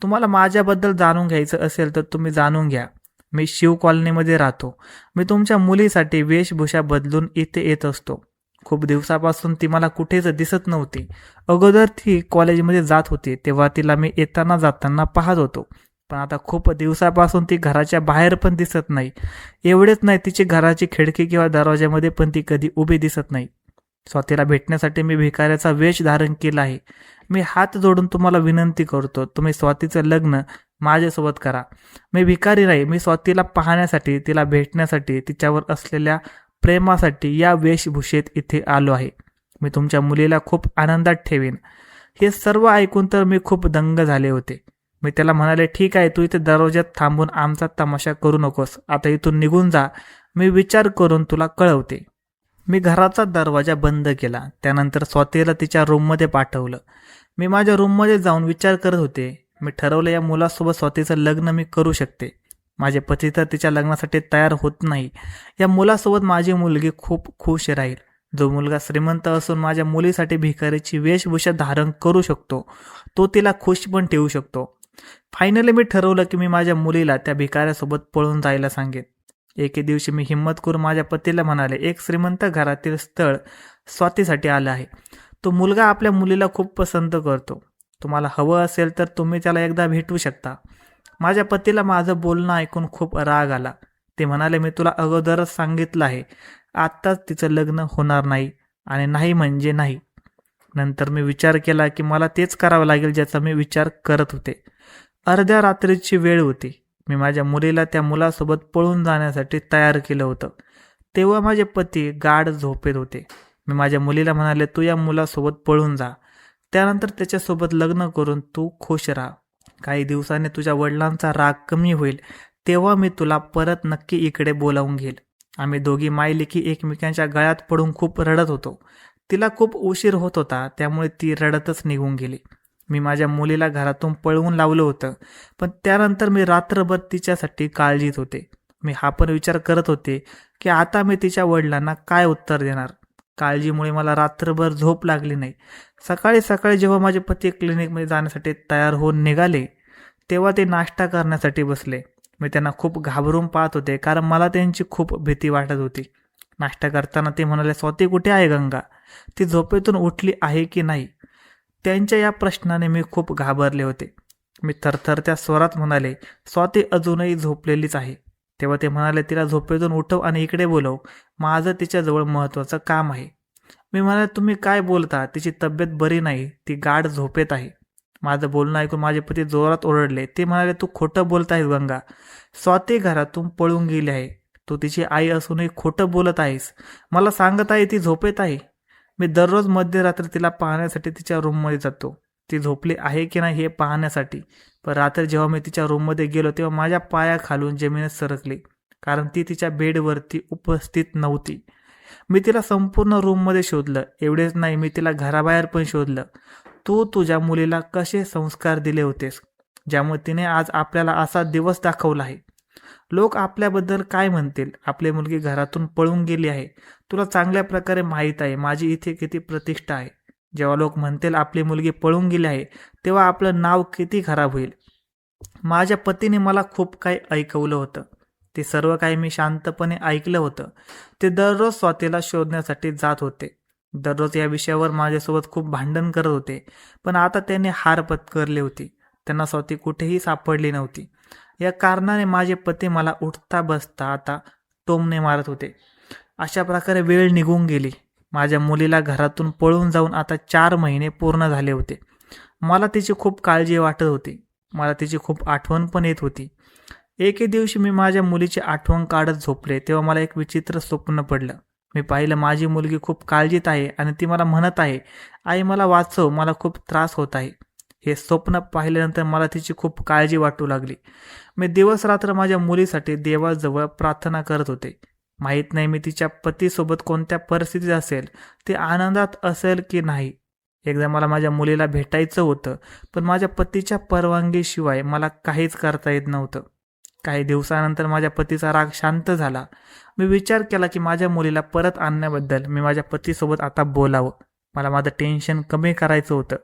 तुम्हाला माझ्याबद्दल जाणून घ्यायचं असेल तर तुम्ही जाणून घ्या. मी शिव कॉलनीमध्ये राहतो. मी तुमच्या मुलीसाठी वेशभूषा बदलून इथे येत असतो. खूप दिवसापासून ती मला कुठेच दिसत नव्हती. अगोदर ती कॉलेजमध्ये जात होती तेव्हा तिला मी येताना जाताना पाहत होतो. पण आता खूप दिवसापासून ती घराच्या बाहेर पण दिसत नाही. एवढेच नाही, तिची घराची खिडकी किंवा दरवाज्यामध्ये पण ती कधी उभी दिसत नाही. स्वातीला भेटण्यासाठी मी भिकाऱ्याचा वेश धारण केला आहे. मी हात जोडून तुम्हाला विनंती करतो, तुम्ही स्वातीचं लग्न माझ्यासोबत करा. मी भिकारी नाही, मी स्वातीला पाहण्यासाठी, तिला भेटण्यासाठी, तिच्यावर असलेल्या प्रेमासाठी या वेशभूषेत इथे आलो आहे. मी तुमच्या मुलीला खूप आनंदात ठेवीन. हे सर्व ऐकून तर मी खूप दंग झाले होते. मी त्याला म्हणाले, ठीक आहे, तू इथे दरवाज्यात थांबून आमचा तमाशा करू नकोस. आता इथून निघून जा. मी विचार करून तुला कळवते. मी घराचा दरवाजा बंद केला. त्यानंतर स्वातीला तिच्या रूममध्ये पाठवलं. मी माझ्या रूममध्ये जाऊन विचार करत होते. मी ठरवलं, या मुलासोबत स्वातीचं लग्न मी करू शकते. माझे पती तर तिच्या लग्नासाठी तयार होत नाही. या मुलासोबत माझी मुलगी खूप खुश राहील. जो मुलगा श्रीमंत असून माझ्या मुलीसाठी भिकारीची वेशभूषा धारण करू शकतो, तो तिला खुश पण ठेवू शकतो. फायनली मी ठरवलं की मी माझ्या मुलीला त्या भिकाऱ्यासोबत पळून जायला सांगेन. एके दिवशी मी हिंमत करून माझ्या पतीला म्हणाले, एक श्रीमंत घरातील स्थळ स्वातीसाठी आलं आहे. तो मुलगा आपल्या मुलीला खूप पसंत करतो. तुम्हाला हवं असेल तर तुम्ही त्याला एकदा भेटू शकता. माझ्या पतीला माझं बोलणं ऐकून खूप राग आला. ते म्हणाले, मी तुला अगोदरच सांगितलं आहे, आत्ताच तिचं लग्न होणार नाही, आणि नाही म्हणजे नाही. नंतर मी विचार केला की मला तेच करावं लागेल ज्याचा मी विचार करत होते. अर्ध्या रात्रीची वेळ होती. मी माझ्या मुलीला त्या मुलासोबत पळून जाण्यासाठी तयार केलं होतं. तेव्हा माझे पती गाढ झोपेत होते. मी माझ्या मुलीला म्हणाले, तू या मुलासोबत पळून जा. त्यानंतर त्याच्यासोबत लग्न करून तू खुश राहा. काही दिवसांनी तुझ्या वडिलांचा राग कमी होईल, तेव्हा मी तुला परत नक्की इकडे बोलावून घेईल. आम्ही दोघी मायलेकी एकमेकांच्या गळ्यात पडून खूप रडत होतो. तिला खूप उशीर होत होता, त्यामुळे ती रडतच निघून गेली. मी माझ्या मुलीला घरातून पळवून लावलं होतं, पण त्यानंतर मी रात्रभर तिच्यासाठी काळजीत होते. मी हा पण विचार करत होते की आता मी तिच्या वडिलांना काय उत्तर देणार. काळजीमुळे मला रात्रभर झोप लागली नाही. सकाळी सकाळी जेव्हा माझे पती क्लिनिकमध्ये जाण्यासाठी तयार होऊन निघाले, तेव्हा ते नाश्ता करण्यासाठी बसले. मी त्यांना खूप घाबरून पाहत होते, कारण मला त्यांची खूप भीती वाटत होती. नाश्ता करताना ते म्हणाले, स्वाती कुठे आहे गंगा? ती झोपेतून उठली आहे की नाही? त्यांच्या या प्रश्नाने मी खूप घाबरले होते. मी थरथरत्या स्वरात म्हणाले, स्वाती अजूनही झोपलेलीच आहे. तेव्हा ते म्हणाले, तिला झोपेतून उठव आणि इकडे बोलव, माझं तिच्याजवळ महत्त्वाचं काम आहे. मी म्हणाले, तुम्ही काय बोलता? तिची तब्येत बरी नाही, ती गाढ झोपेत आहे. माझं बोलणं ऐकून माझे पती जोरात ओरडले. ते म्हणाले, तू खोटं बोलत आहेस गंगा. स्वाती घरातून पळून गेली आहे. तू तिची आई असूनही खोटं बोलत आहेस. मला सांगत आहे ती झोपेत आहे. मी दररोज मध्यरात्री तिला पाहण्यासाठी तिच्या रूममध्ये जातो, ती झोपली आहे की नाही हे पाहण्यासाठी. पण रात्री जेव्हा मी तिच्या रूममध्ये गेलो तेव्हा माझ्या पायाखालून जमीनच सरकली, कारण ती तिच्या बेडवरती उपस्थित नव्हती. मी तिला संपूर्ण रूममध्ये शोधलं. एवढेच नाही, मी तिला घराबाहेर पण शोधलं. तू तुझ्या मुलीला कसे संस्कार दिले होतेस, ज्यामुळे तिने आज आपल्याला असा दिवस दाखवला आहे? लोक आपल्याबद्दल काय म्हणतील? आपली मुलगी घरातून पळून गेली आहे. तुला चांगल्या प्रकारे माहीत आहे माझी इथे किती प्रतिष्ठा आहे. जेव्हा लोक म्हणतील आपली मुलगी पळून गेली आहे, तेव्हा आपलं नाव किती खराब होईल. माझ्या पतीने मला खूप काही ऐकवलं होतं. ते सर्व काही मी शांतपणे ऐकलं होतं. ते दररोज स्वातीला शोधण्यासाठी जात होते. दररोज या विषयावर माझ्यासोबत खूप भांडण करत होते. पण आता त्याने हार पत्करली होती. त्यांना स्वाती कुठेही सापडली नव्हती. या कारणाने माझे पती मला उठता बसता आता टोमणे मारत होते. अशा प्रकारे वेळ निघून गेली. माझ्या मुलीला घरातून पळून जाऊन आता 4 महिने पूर्ण झाले होते. मला तिची खूप काळजी वाटत होती. मला तिची खूप आठवण पण येत होती. एके दिवशी मी माझ्या मुलीची आठवण काढत झोपले, तेव्हा मला एक विचित्र स्वप्न पडलं. मी पाहिलं माझी मुलगी खूप काळजीत आहे आणि ती मला म्हणत आहे, आई मला वाचव, मला खूप त्रास होत आहे. हे स्वप्न पाहिल्यानंतर मला तिची खूप काळजी वाटू लागली. मी दिवस रात्र माझ्या मुलीसाठी देवाजवळ प्रार्थना करत होते. माहीत नाही मी तिच्या पतीसोबत कोणत्या परिस्थितीत असेल, ती आनंदात असेल की नाही. एकदा मला माझ्या मुलीला भेटायचं होतं, पण माझ्या पतीच्या परवानगीशिवाय मला काहीच करता येत नव्हतं. काही दिवसानंतर माझ्या पतीचा राग शांत झाला. मी विचार केला की माझ्या मुलीला परत आणण्याबद्दल मी माझ्या पतीसोबत आता बोलावं. मला माझं टेन्शन कमी करायचं होतं.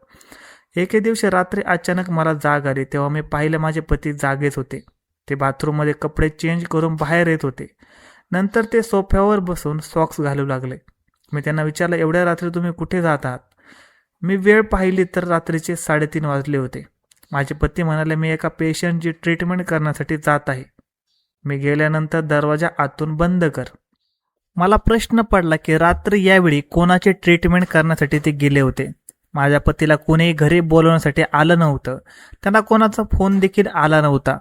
एके दिवशी रात्री अचानक मला जाग आली. तेव्हा मी पाहिलं माझे पती जागेच होते. ते बाथरूममध्ये कपडे चेंज करून बाहेर येत होते. नंतर ते सोफ्यावर बसून सॉक्स घालू लागले. मी त्यांना विचारलं, एवढ्या रात्री तुम्ही कुठे जात आहात? मी वेळ पाहिली तर रात्रीचे 3:30 वाजले होते. माझे पती म्हणाले, मी एका पेशंटची ट्रीटमेंट करण्यासाठी जात आहे. मी गेल्यानंतर दरवाजा आतून बंद कर. मला प्रश्न पडला की रात्री यावेळी कोणाची ट्रीटमेंट करण्यासाठी ते गेले होते. माझ्या पतीला कोणीही घरी बोलवण्यासाठी आलं नव्हतं. त्यांना कोणाचा फोन देखील आला नव्हता.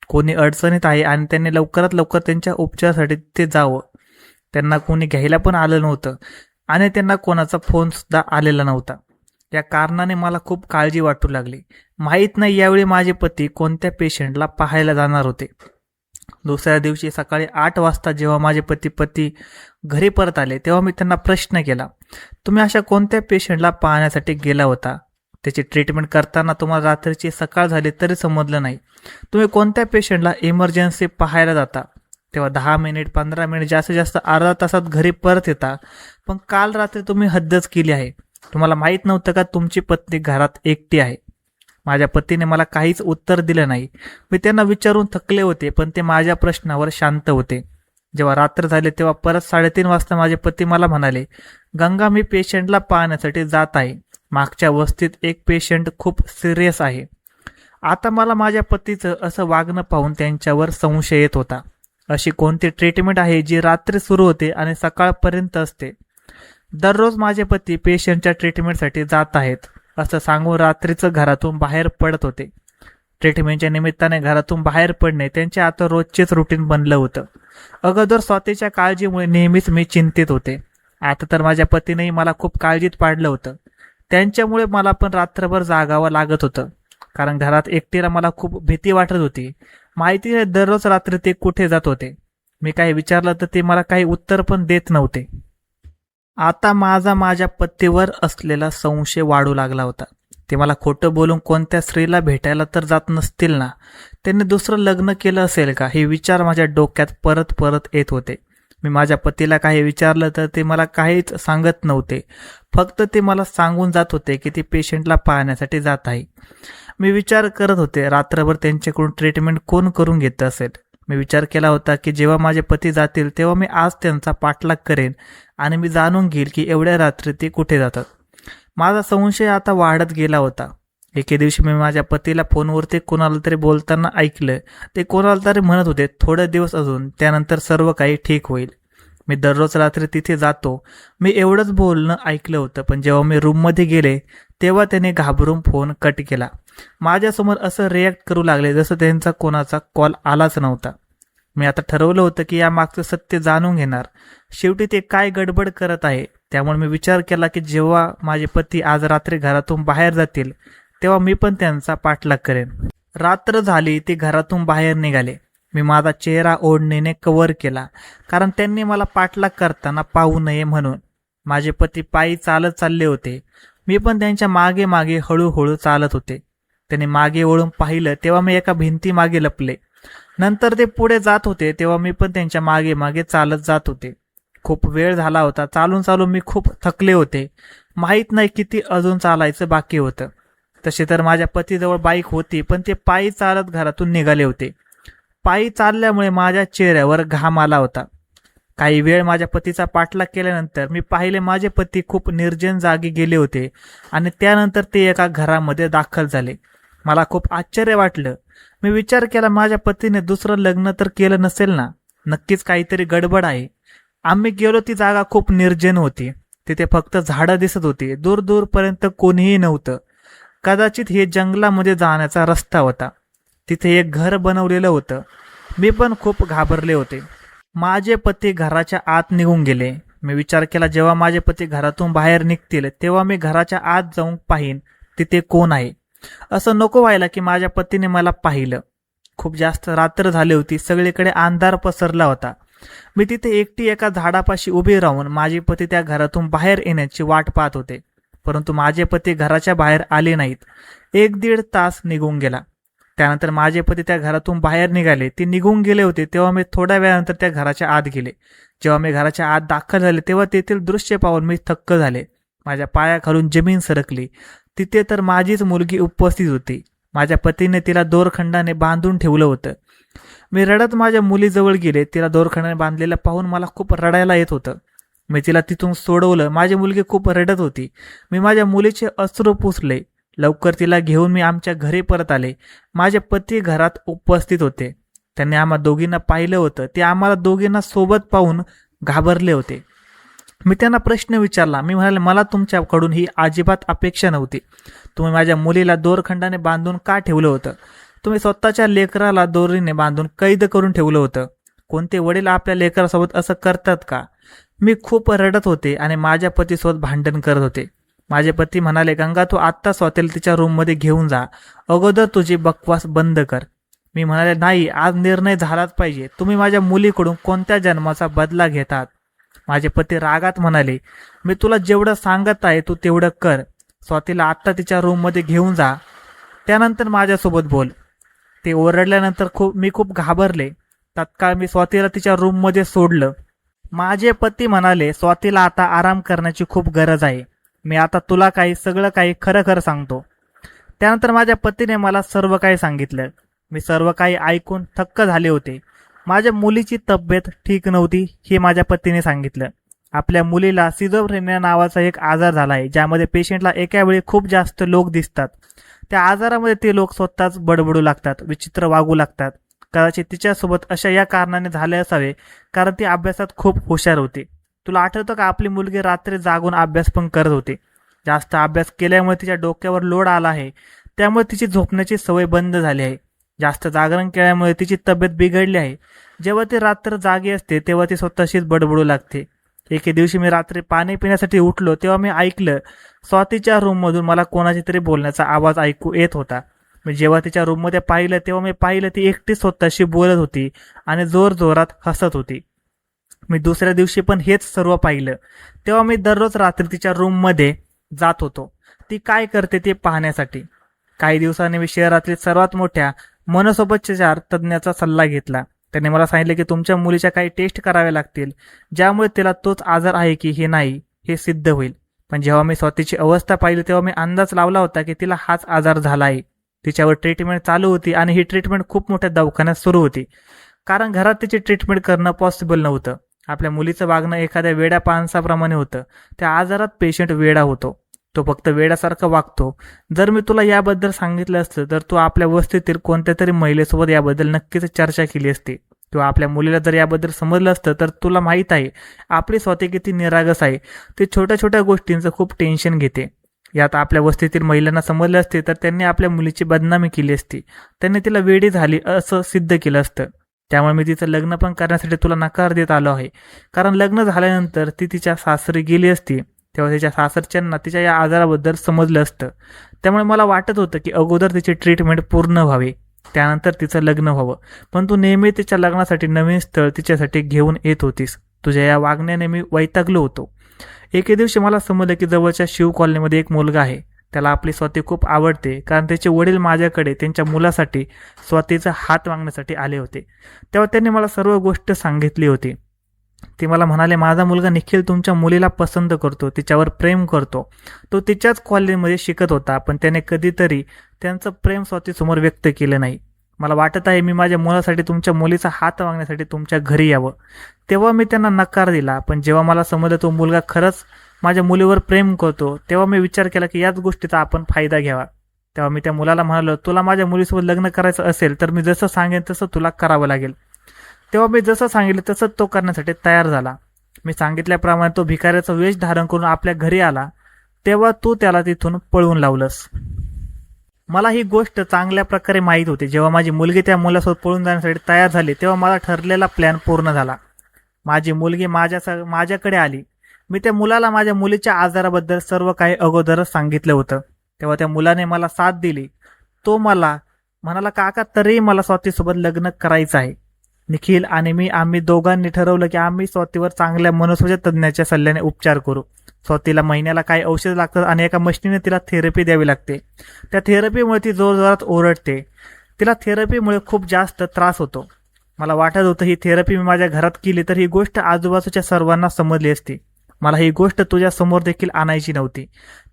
कोणी अडचणीत आहे आणि त्यांनी लवकरात लवकर त्यांच्या उपचारासाठी ते जावं. त्यांना कोणी घ्यायला पण आलं नव्हतं आणि त्यांना कोणाचा फोन सुद्धा आलेला नव्हता. या कारणाने मला खूप काळजी वाटू लागली. माहीत नाही यावेळी माझे पती कोणत्या पेशंटला पाहायला जाणार होते. दुसऱ्या दिवशी सकाळी 8 वाजता जेव्हा माझे पती घरी परत आले तेव्हा मी त्यांना प्रश्न केला, तुम्ही अशा कोणत्या पेशंटला पाहण्यासाठी गेला होता? त्याची ट्रीटमेंट करताना तुम्हाला रात्रीची सकाळ झाली तरी समजलं नाही. तुम्ही कोणत्या पेशंटला इमर्जन्सी पाहायला जाता? तेव्हा 10 मिनिट 15 मिनिट जास्तीत जास्त अर्धा तासात घरी परत येता. पण काल रात्री तुम्ही हद्दच केली आहे. तुम्हाला माहीत नव्हतं का तुमची पत्नी घरात एकटी आहे? माझ्या पतीने मला काहीच उत्तर दिलं नाही. मी त्यांना विचारून थकले होते पण ते माझ्या प्रश्नावर शांत होते. जेव्हा रात्र झाले तेव्हा परत 3:30 वाजता माझे पती मला म्हणाले, गंगा मी पेशंटला पाहण्यासाठी जात आहे. मागच्या वस्तीत एक पेशंट खूप सिरियस आहे. आता मला माझ्या पतीचं असं वागणं पाहून त्यांच्यावर संशय येत होता. अशी कोणती ट्रीटमेंट आहे जी रात्री सुरू होते आणि सकाळपर्यंत असते? दररोज माझे पती पेशंटच्या ट्रीटमेंटसाठी जात आहेत असं सांगून रात्रीचं घरातून बाहेर पडत होते. ट्रीटमेंटच्या निमित्ताने घरातून बाहेर पडणे त्यांचे आता रोजचेच रुटीन बनलं होतं. अगोदर स्वतःच्या काळजीमुळे नेहमीच मी चिंतित होते. आता तर माझ्या पतीनेही मला खूप काळजीत पाडलं होतं. त्यांच्यामुळे मला पण रात्रभर जागावं लागत होतं. कारण घरात एकटीला मला खूप भीती वाटत होती. माहिती आहे दररोज रात्री ते कुठे जात होते. मी काही विचारलं तर ते मला काही उत्तर पण देत नव्हते. आता माझ्या पतीवर असलेला संशय वाढू लागला होता. ते मला खोटं बोलून कोणत्या स्त्रीला भेटायला तर जात नसतील ना? त्यांनी दुसरं लग्न केलं असेल का? हे विचार माझ्या डोक्यात परत परत येत होते. मी माझ्या पतीला काही विचारलं तर ते मला काहीच सांगत नव्हते. फक्त ते मला सांगून जात होते की ते पेशंटला पाहण्यासाठी जात आहे. मी विचार करत होते रात्रभर त्यांच्याकडून ट्रीटमेंट कोण करून घेत असेल. मी विचार केला होता की जेव्हा माझे पती जातील तेव्हा मी आज त्यांचा पाठलाग करेन आणि मी जाणून घेईल की एवढ्या रात्री ते कुठे जातात. माझा संशय आता वाढत गेला होता. एके दिवशी मी माझ्या पतीला फोनवरती कोणाला तरी बोलताना ऐकलं. ते कोणाला तरी म्हणत होते, थोडे दिवस अजून, त्यानंतर सर्व काही ठीक होईल. मी दररोज रात्री तिथे जातो. मी एवढंच बोलणं ऐकलं होतं. पण जेव्हा मी रूममध्ये गेले तेव्हा त्याने घाबरून फोन कट केला. माझ्यासमोर असं रिॲक्ट करू लागले जसं त्यांचा कोणाचा कॉल आलाच नव्हता. मी आता ठरवलं होतं की या मागचं सत्य जाणून घेणार. शेवटी ते काय गडबड करत आहे. त्यामुळे मी विचार केला की जेव्हा माझे पती आज रात्री घरातून बाहेर जातील तेव्हा मी पण त्यांचा पाठलाग करेन. रात्र झाली, ते घरातून बाहेर निघाले. मी माझा चेहरा ओढणीने कव्हर केला कारण त्यांनी मला पाठलाग करताना पाहू नये म्हणून. माझे पती पायी चालत चालले होते. मी पण त्यांच्या मागे मागे हळूहळू चालत होते. त्यांनी मागे वळून पाहिलं तेव्हा मी एका भिंतीमागे लपले. नंतर ते पुढे जात होते तेव्हा मी पण त्यांच्या मागे मागे चालत जात होते. खूप वेळ झाला होता. चालून मी खूप थकले होते. माहीत नाही किती अजून चालायचं बाकी होतं. तसे तर माझ्या पतीजवळ बाईक होती पण ते पायी चालत घरातून निघाले होते. पायी चालल्यामुळे माझ्या चेहऱ्यावर घाम आला होता. काही वेळ माझ्या पतीचा पाठलाग केल्यानंतर मी पाहिले माझे पती खूप निर्जन जागी गेले होते आणि त्यानंतर ते एका घरामध्ये दाखल झाले. मला खूप आश्चर्य वाटलं. मी विचार केला माझ्या पतीने दुसरं लग्न तर केलं नसेल ना? नक्कीच काहीतरी गडबड आहे. आम्ही गेलो ती जागा खूप निर्जन होती. तिथे फक्त झाडं दिसत होती. दूर दूरपर्यंत कोणीही नव्हतं. कदाचित हे जंगलामध्ये जाण्याचा रस्ता होता. तिथे एक घर बनवलेलं होतं. मी पण खूप घाबरले होते. माझे पती घराच्या आत निघून गेले. मी विचार केला जेव्हा माझे पती घरातून बाहेर निघतील तेव्हा मी घराच्या आत जाऊन पाहीन तिथे कोण आहे. असं नको व्हायला की माझ्या पतीने मला पाहिलं. खूप जास्त रात्र झाली होती. सगळीकडे अंधार पसरला होता. मी तिथे एकटी एका झाडापाशी उभी राहून माझे पती त्या घरातून बाहेर येण्याची वाट पाहत होते. परंतु माझे पती घराच्या बाहेर आले नाहीत. 1-1.5 तास निघून गेला. त्यानंतर माझे पती त्या घरातून बाहेर निघाले. ते निघून गेले होते तेव्हा मी थोड्या वेळानंतर त्या घराच्या आत गेले. जेव्हा मी घराच्या आत दाखल झाले तेव्हा तेथील दृश्य पाहून मी थक्क झाले. माझ्या पायाखालून जमीन सरकली. तिथे तर माझीच मुलगी उपस्थित होती. माझ्या पतीने तिला दोरखंडाने बांधून ठेवलं होतं. मी रडत माझ्या मुलीजवळ गेले. तिला दोरखंडाने बांधलेलं पाहून मला खूप रडायला येत होतं. मी तिला तिथून सोडवलं. माझी मुलगी खूप रडत होती. मी माझ्या मुलीचे अश्रू पुसले. लवकर तिला घेऊन मी आमच्या घरी परत आले. माझे पती घरात उपस्थित होते. त्यांनी आम्हा दोघींना पाहिलं होतं. ते आम्हाला दोघींना सोबत पाहून घाबरले होते. मी त्यांना प्रश्न विचारला. मी म्हणाले, मला तुमच्याकडून ही अजिबात अपेक्षा नव्हती. तुम्ही माझ्या मुलीला दोरखंडाने बांधून का ठेवलं होतं? तुम्ही स्वतःच्या लेकराला दोरीने बांधून कैद करून ठेवलं होतं. कोणते वडील आपल्या लेकरासोबत असं करतात का? मी खूप रडत होते आणि माझ्या पतीसोबत भांडण करत होते. माझे पती म्हणाले, गंगा, तू आत्ता स्वतःला तिच्या रूममध्ये घेऊन जा. अगोदर तुझी बकवास बंद कर. मी म्हणाले, नाही, आज निर्णय झालाच पाहिजे. तुम्ही माझ्या मुलीकडून कोणत्या जन्माचा बदला घेतात? माझे पती रागात म्हणाले, मी तुला जेवढं सांगत आहे तू तेवढं कर. स्वातीला आत्ता तिच्या रूममध्ये घेऊन जा, त्यानंतर माझ्यासोबत बोल. ते ओरडल्यानंतर मी खूप घाबरले. तत्काळ मी स्वातीला तिच्या रूममध्ये सोडलं. माझे पती म्हणाले, स्वातीला आता आराम करण्याची खूप गरज आहे. मी आता तुला सगळं काही खरं खरं सांगतो. त्यानंतर माझ्या पतीने मला सर्व काही सांगितलं. मी सर्व काही ऐकून थक्क झाले होते. माझ्या मुलीची तब्येत ठीक नव्हती हे माझ्या पतीने सांगितलं. आपल्या मुलीला सिझोफ्रेनिया नावाचा एक आजार झाला आहे, ज्यामध्ये पेशंटला एका वेळी खूप जास्त लोक दिसतात. त्या आजारामध्ये ते लोक स्वतःच बडबडू लागतात, विचित्र वागू लागतात. कदाचित तिच्यासोबत अशा या कारणाने झाले असावे, कारण ती अभ्यासात खूप हुशार होती. तुला आठवतं का, आपली मुलगी रात्री जागून अभ्यास पण करत होती. जास्त अभ्यास केल्यामुळे तिच्या डोक्यावर लोड आला आहे, त्यामुळे तिची झोपण्याची सवय बंद झाली आहे. जास्त जागरण केल्यामुळे तिची तब्येत बिघडली आहे. जेव्हा ती रात्र जागी असते तेव्हा ती स्वतःशीच बडबडू लागते. एके दिवशी मी रात्री पाणी पिण्यासाठी उठलो तेव्हा मी ऐकलं, स्वातीच्या रूममधून मला कोणाची तरी बोलण्याचा आवाज ऐकू येत होता. मी जेव्हा तिच्या रूममध्ये पाहिलं तेव्हा मी पाहिलं ती एकटी स्वतःशी बोलत होती आणि जोरजोरात हसत होती. मी दुसऱ्या दिवशी पण हेच सर्व पाहिलं. तेव्हा मी दररोज रात्री तिच्या रूममध्ये जात होतो, ती काय करते ते पाहण्यासाठी. काही दिवसांनी मी शहरातील सर्वात मोठ्या मनसोपचार तज्ज्ञाचा सल्ला घेतला. त्याने मला सांगितले की तुमच्या मुलीच्या काही टेस्ट कराव्या लागतील, ज्यामुळे तिला तोच आजार आहे की हे नाही हे सिद्ध होईल. पण जेव्हा मी स्वातीची अवस्था पाहिली तेव्हा मी अंदाज लावला होता की तिला हाच आजार झाला आहे. तिच्यावर ट्रीटमेंट चालू होती आणि ही ट्रीटमेंट खूप मोठ्या दवाखान्यात सुरू होती, कारण घरात तिची ट्रीटमेंट करणं पॉसिबल नव्हतं. आपल्या मुलीचं वागणं एखाद्या वेड्या पानसाप्रमाणे होतं. त्या आजारात पेशंट वेडा होतो, तो फक्त वेड्यासारखं वागतो. जर मी तुला याबद्दल सांगितलं असतं तर तू आपल्या वस्तीतील कोणत्या तरी महिलेसोबत याबद्दल नक्कीच चर्चा केली असती, किंवा आपल्या मुलीला जर याबद्दल समजलं असतं तर तुला माहीत आहे आपली स्वाती किती निरागस आहे. ती छोट्या छोट्या गोष्टींचं खूप टेन्शन घेते. यात आपल्या वस्तीतील महिलांना समजलं असते तर त्यांनी आपल्या मुलीची बदनामी केली असती, त्यांनी तिला वेडी झाली असं सिद्ध केलं असतं. त्यामुळे मी तिचं लग्न पण करण्यासाठी तुला नकार देत आलो आहे, कारण लग्न झाल्यानंतर ती तिच्या सासरी गेली असती तेव्हा तिच्या सासरच्यांना तिच्या या आजाराबद्दल समजलं असतं. त्यामुळे मला वाटत होतं की अगोदर तिची ट्रीटमेंट पूर्ण व्हावी, त्यानंतर तिचं लग्न व्हावं. पण तू नेहमी तिच्या लग्नासाठी नवीन स्थळ तिच्यासाठी घेऊन येत होतीस. तुझ्या या वागण्याने मी वैतागलो होतो. एके दिवशी मला समजलं की जवळच्या शिव कॉलनीमध्ये एक मुलगा आहे, त्याला आपली स्वाती खूप आवडते, कारण त्याचे वडील माझ्याकडे त्यांच्या मुलासाठी स्वातीचा हात मागण्यासाठी आले होते. तेव्हा त्यांनी मला सर्व गोष्ट सांगितली होती. ते मला म्हणाले, माझा मुलगा निखिल तुमच्या मुलीला पसंत करतो, तिच्यावर प्रेम करतो. तो तिच्याच कॉलेजमध्ये शिकत होता, पण त्याने कधीतरी त्यांचं प्रेम स्वातीसमोर व्यक्त केलं नाही. मला वाटत आहे मी माझ्या मुलासाठी तुमच्या मुलीचा हात मागण्यासाठी तुमच्या घरी यावं. तेव्हा मी त्यांना नकार दिला. पण जेव्हा मला समजलं तो मुलगा खरंच माझ्या मुलीवर प्रेम करतो तेव्हा मी विचार केला की याच गोष्टीचा आपण फायदा घ्यावा. तेव्हा मी त्या मुलाला म्हणालो, तुला माझ्या मुलीसोबत लग्न करायचं असेल तर मी जसं सांगेन तसं तुला करावं लागेल. तेव्हा मी जसं सांगितलं तसंच तो करण्यासाठी तयार झाला. मी सांगितल्याप्रमाणे तो भिकाऱ्याचा वेश धारण करून आपल्या घरी आला. तेव्हा तू त्याला तिथून पळवून लावलंस. मला ही गोष्ट चांगल्या प्रकारे माहीत होती. जेव्हा माझी मुलगी त्या मुलासोबत पळून जाण्यासाठी तयार झाली तेव्हा मला ठरलेला प्लॅन पूर्ण झाला. माझी मुलगी माझ्याकडे आली. मी त्या मुलाला माझ्या मुलीच्या आजाराबद्दल सर्व काही अगोदरच सांगितलं होतं. तेव्हा त्या मुलाने मला साथ दिली. तो मला म्हणाला, काका तरीही मला स्वातीसोबत लग्न करायचं आहे. निखिल आणि आम्ही दोघांनी ठरवलं की आम्ही स्वातीवर चांगल्या मनसोपचार तज्ज्ञाच्या सल्ल्याने उपचार करू. स्वातीला महिन्याला काही औषध लागतात आणि एका मशीनीने तिला थेरपी द्यावी लागते. त्या थेरपीमुळे ती जोरजोरात ओरडते. तिला थेरपीमुळे खूप जास्त त्रास होतो. मला वाटत होतं ही थेरपी मी माझ्या घरात केली तर ही गोष्ट आजूबाजूच्या सर्वांना समजली असती. मला ही गोष्ट तुझ्या समोर देखील आणायची नव्हती.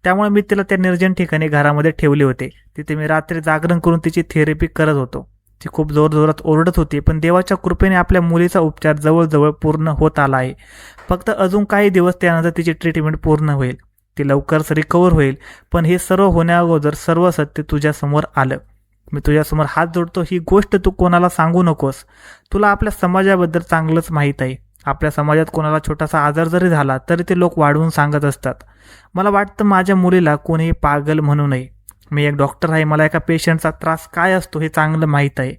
त्यामुळे मी तिला त्या निर्जन ठिकाणी घरामध्ये ठेवले होते. तिथे मी रात्री जागरण करून तिची थेरपी करत होतो. ती खूप जोरजोरात ओरडत होती, पण देवाच्या कृपेने आपल्या मुलीचा उपचार जवळजवळ पूर्ण होत आला आहे. फक्त अजून काही दिवस त्यानंतर तिची ट्रीटमेंट पूर्ण होईल. ती लवकरच रिकवर होईल. पण हे सर्व होण्याअगोदर सर्व सत्य तुझ्यासमोर आलं. मी तुझ्यासमोर हात जोडतो, ही गोष्ट तू कोणाला सांगू नकोस. तुला आपल्या समाजाबद्दल चांगलंच माहीत आहे. आपल्या समाजात कोणाला छोटासा आजार जरी झाला तरी ते लोक वाढवून सांगत असतात. मला वाटतं माझ्या मुलीला कोणीही पागल म्हणू नये. मी एक डॉक्टर आहे, मला एका पेशंटचा त्रास काय असतो हे चांगलं माहीत आहे.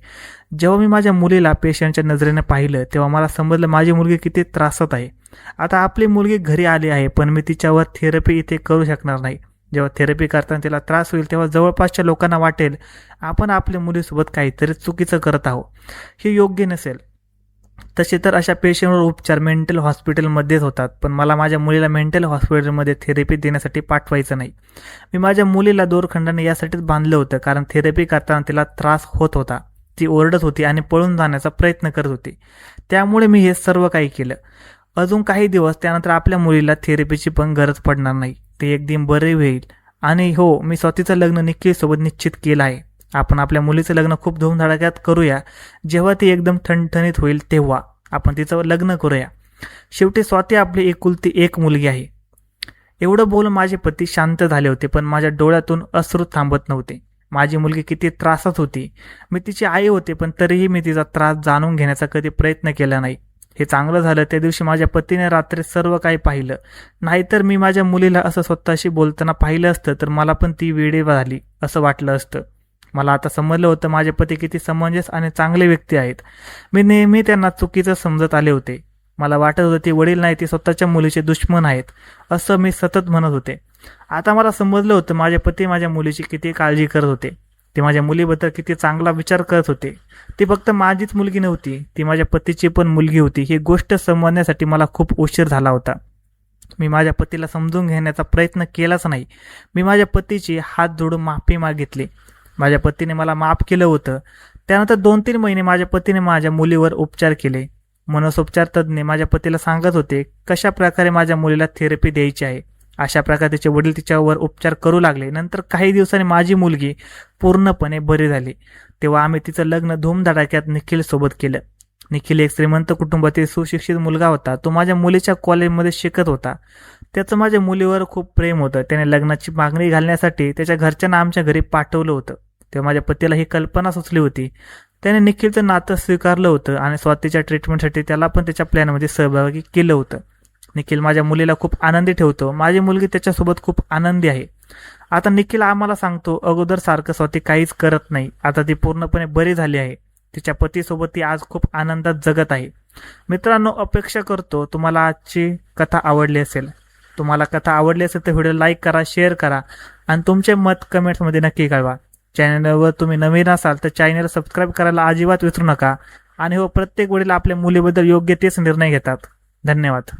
जेव्हा मी माझ्या मुलीला पेशंटच्या नजरेने पाहिलं तेव्हा मला समजलं माझी मुलगी किती त्रासात आहे. आता आपली मुलगी घरी आली आहे, पण मी तिच्यावर थेरपी इथे करू शकणार नाही. जेव्हा थेरपी करताना तिला त्रास होईल तेव्हा जवळपासच्या लोकांना वाटेल आपण आपल्या मुलीसोबत काहीतरी चुकीचं करत आहोत. हे योग्य नसेल. तसे तर अशा पेशंटवर उपचार मेंटल हॉस्पिटलमध्येच होतात, पण मला माझ्या मुलीला मेंटल हॉस्पिटलमध्ये थेरपी देण्यासाठी पाठवायचं नाही. मी माझ्या मुलीला दोरखंडाने यासाठीच बांधलं होतं कारण थेरपी करताना तिला त्रास होत होता. ती ओरडत होती आणि पळून जाण्याचा प्रयत्न करत होती. त्यामुळे मी हे सर्व काही केलं. अजून काही दिवस त्यानंतर आपल्या मुलीला थेरपीची पण गरज पडणार नाही. ती एकदम बरे होईल. आणि हो, मी स्वतःचं लग्न निखिलसोबत निश्चित केलं आहे. आपण आपल्या मुलीचं लग्न खूप धूमधडाक्यात करूया. जेव्हा ती एकदम ठणठणीत होईल तेव्हा आपण तिचं लग्न करूया. शेवटी स्वाती आपली एकुलती एक मुलगी आहे. एवढं बोलून माझे पती शांत झाले होते, पण माझ्या डोळ्यातून अश्रू थांबत नव्हते. माझी मुलगी किती त्रासात होती. मी तिची आई होते, पण तरीही मी तिचा त्रास जाणून घेण्याचा कधी प्रयत्न केला नाही. हे चांगलं झालं त्या दिवशी माझ्या पतीने रात्री सर्व काही पाहिलं. नाहीतर मी माझ्या मुलीला असं स्वतःशी बोलताना पाहिलं असतं तर मला पण ती वेडी झाली असं वाटलं असतं. मला आता समजलं होतं माझे पती किती समंजस आणि चांगले व्यक्ती आहेत. मी नेहमी त्यांना चुकीचं समजत आले होते. मला वाटत होतं ती वडील नाही, ती स्वतःच्या मुलीचे दुश्मन आहेत असं मी सतत म्हणत होते. आता मला समजलं होतं माझे पती माझ्या मुलीची किती काळजी करत होते. ते माझ्या मुलीबद्दल किती चांगला विचार करत होते. ती फक्त माझीच मुलगी नव्हती, ती माझ्या पतीची पण मुलगी होती. ही गोष्ट समजण्यासाठी मला खूप उशीर झाला होता. मी माझ्या पतीला समजून घेण्याचा प्रयत्न केलाच नाही. मी माझ्या पतीची हात जोडून माफी मागितली. माझ्या पतीने मला माफ केलं होतं. त्यानंतर 2-3 महिने माझ्या पतीने माझ्या मुलीवर उपचार केले. मनसोपचार तज्ज्ञ माझ्या पतीला सांगत होते कशा प्रकारे माझ्या मुलीला थेरपी द्यायची आहे. अशा प्रकारे तिचे वडील तिच्यावर उपचार करू लागले. नंतर काही दिवसांनी माझी मुलगी पूर्णपणे बरी झाली. तेव्हा आम्ही तिचं लग्न धूमधडाक्यात निखिलसोबत केलं. निखिल एक श्रीमंत कुटुंबातील सुशिक्षित मुलगा होता. तो माझ्या मुलीच्या कॉलेजमध्ये शिकत होता. त्याचं माझ्या मुलीवर खूप प्रेम होतं. त्याने लग्नाची मागणी घालण्यासाठी त्याच्या घरच्यांना आमच्या घरी पाठवलं होतं. तेव्हा माझ्या पतीला ही कल्पना सुचली होती. त्याने निखिलचं नातं स्वीकारलं होतं आणि स्वातीच्या ट्रीटमेंटसाठी त्याला पण त्याच्या प्लॅनमध्ये सहभागी केलं होतं. निखिल माझ्या मुलीला खूप आनंदी ठेवतो. माझी मुलगी त्याच्यासोबत खूप आनंदी आहे. आता निखिल आम्हाला सांगतो अगोदर सारखं स्वाती काहीच करत नाही. आता ती पूर्णपणे बरी झाली आहे. तिच्या पतीसोबत ती आज खूप आनंदात जगत आहे. मित्रांनो, अपेक्षा करतो तुम्हाला आजची कथा आवडली असेल. तुम्हाला कथा आवडली असेल तर व्हिडिओ लाईक करा, शेअर करा आणि तुमचे मत कमेंट्समध्ये नक्की कळवा. चॅनलवर तुम्ही नवीन असाल तर चॅनल सबस्क्राईब करायला अजिबात विसरू नका. आणि हो, प्रत्येक वडील आपल्या मुलीबद्दल योग्य तेच निर्णय घेतात. धन्यवाद.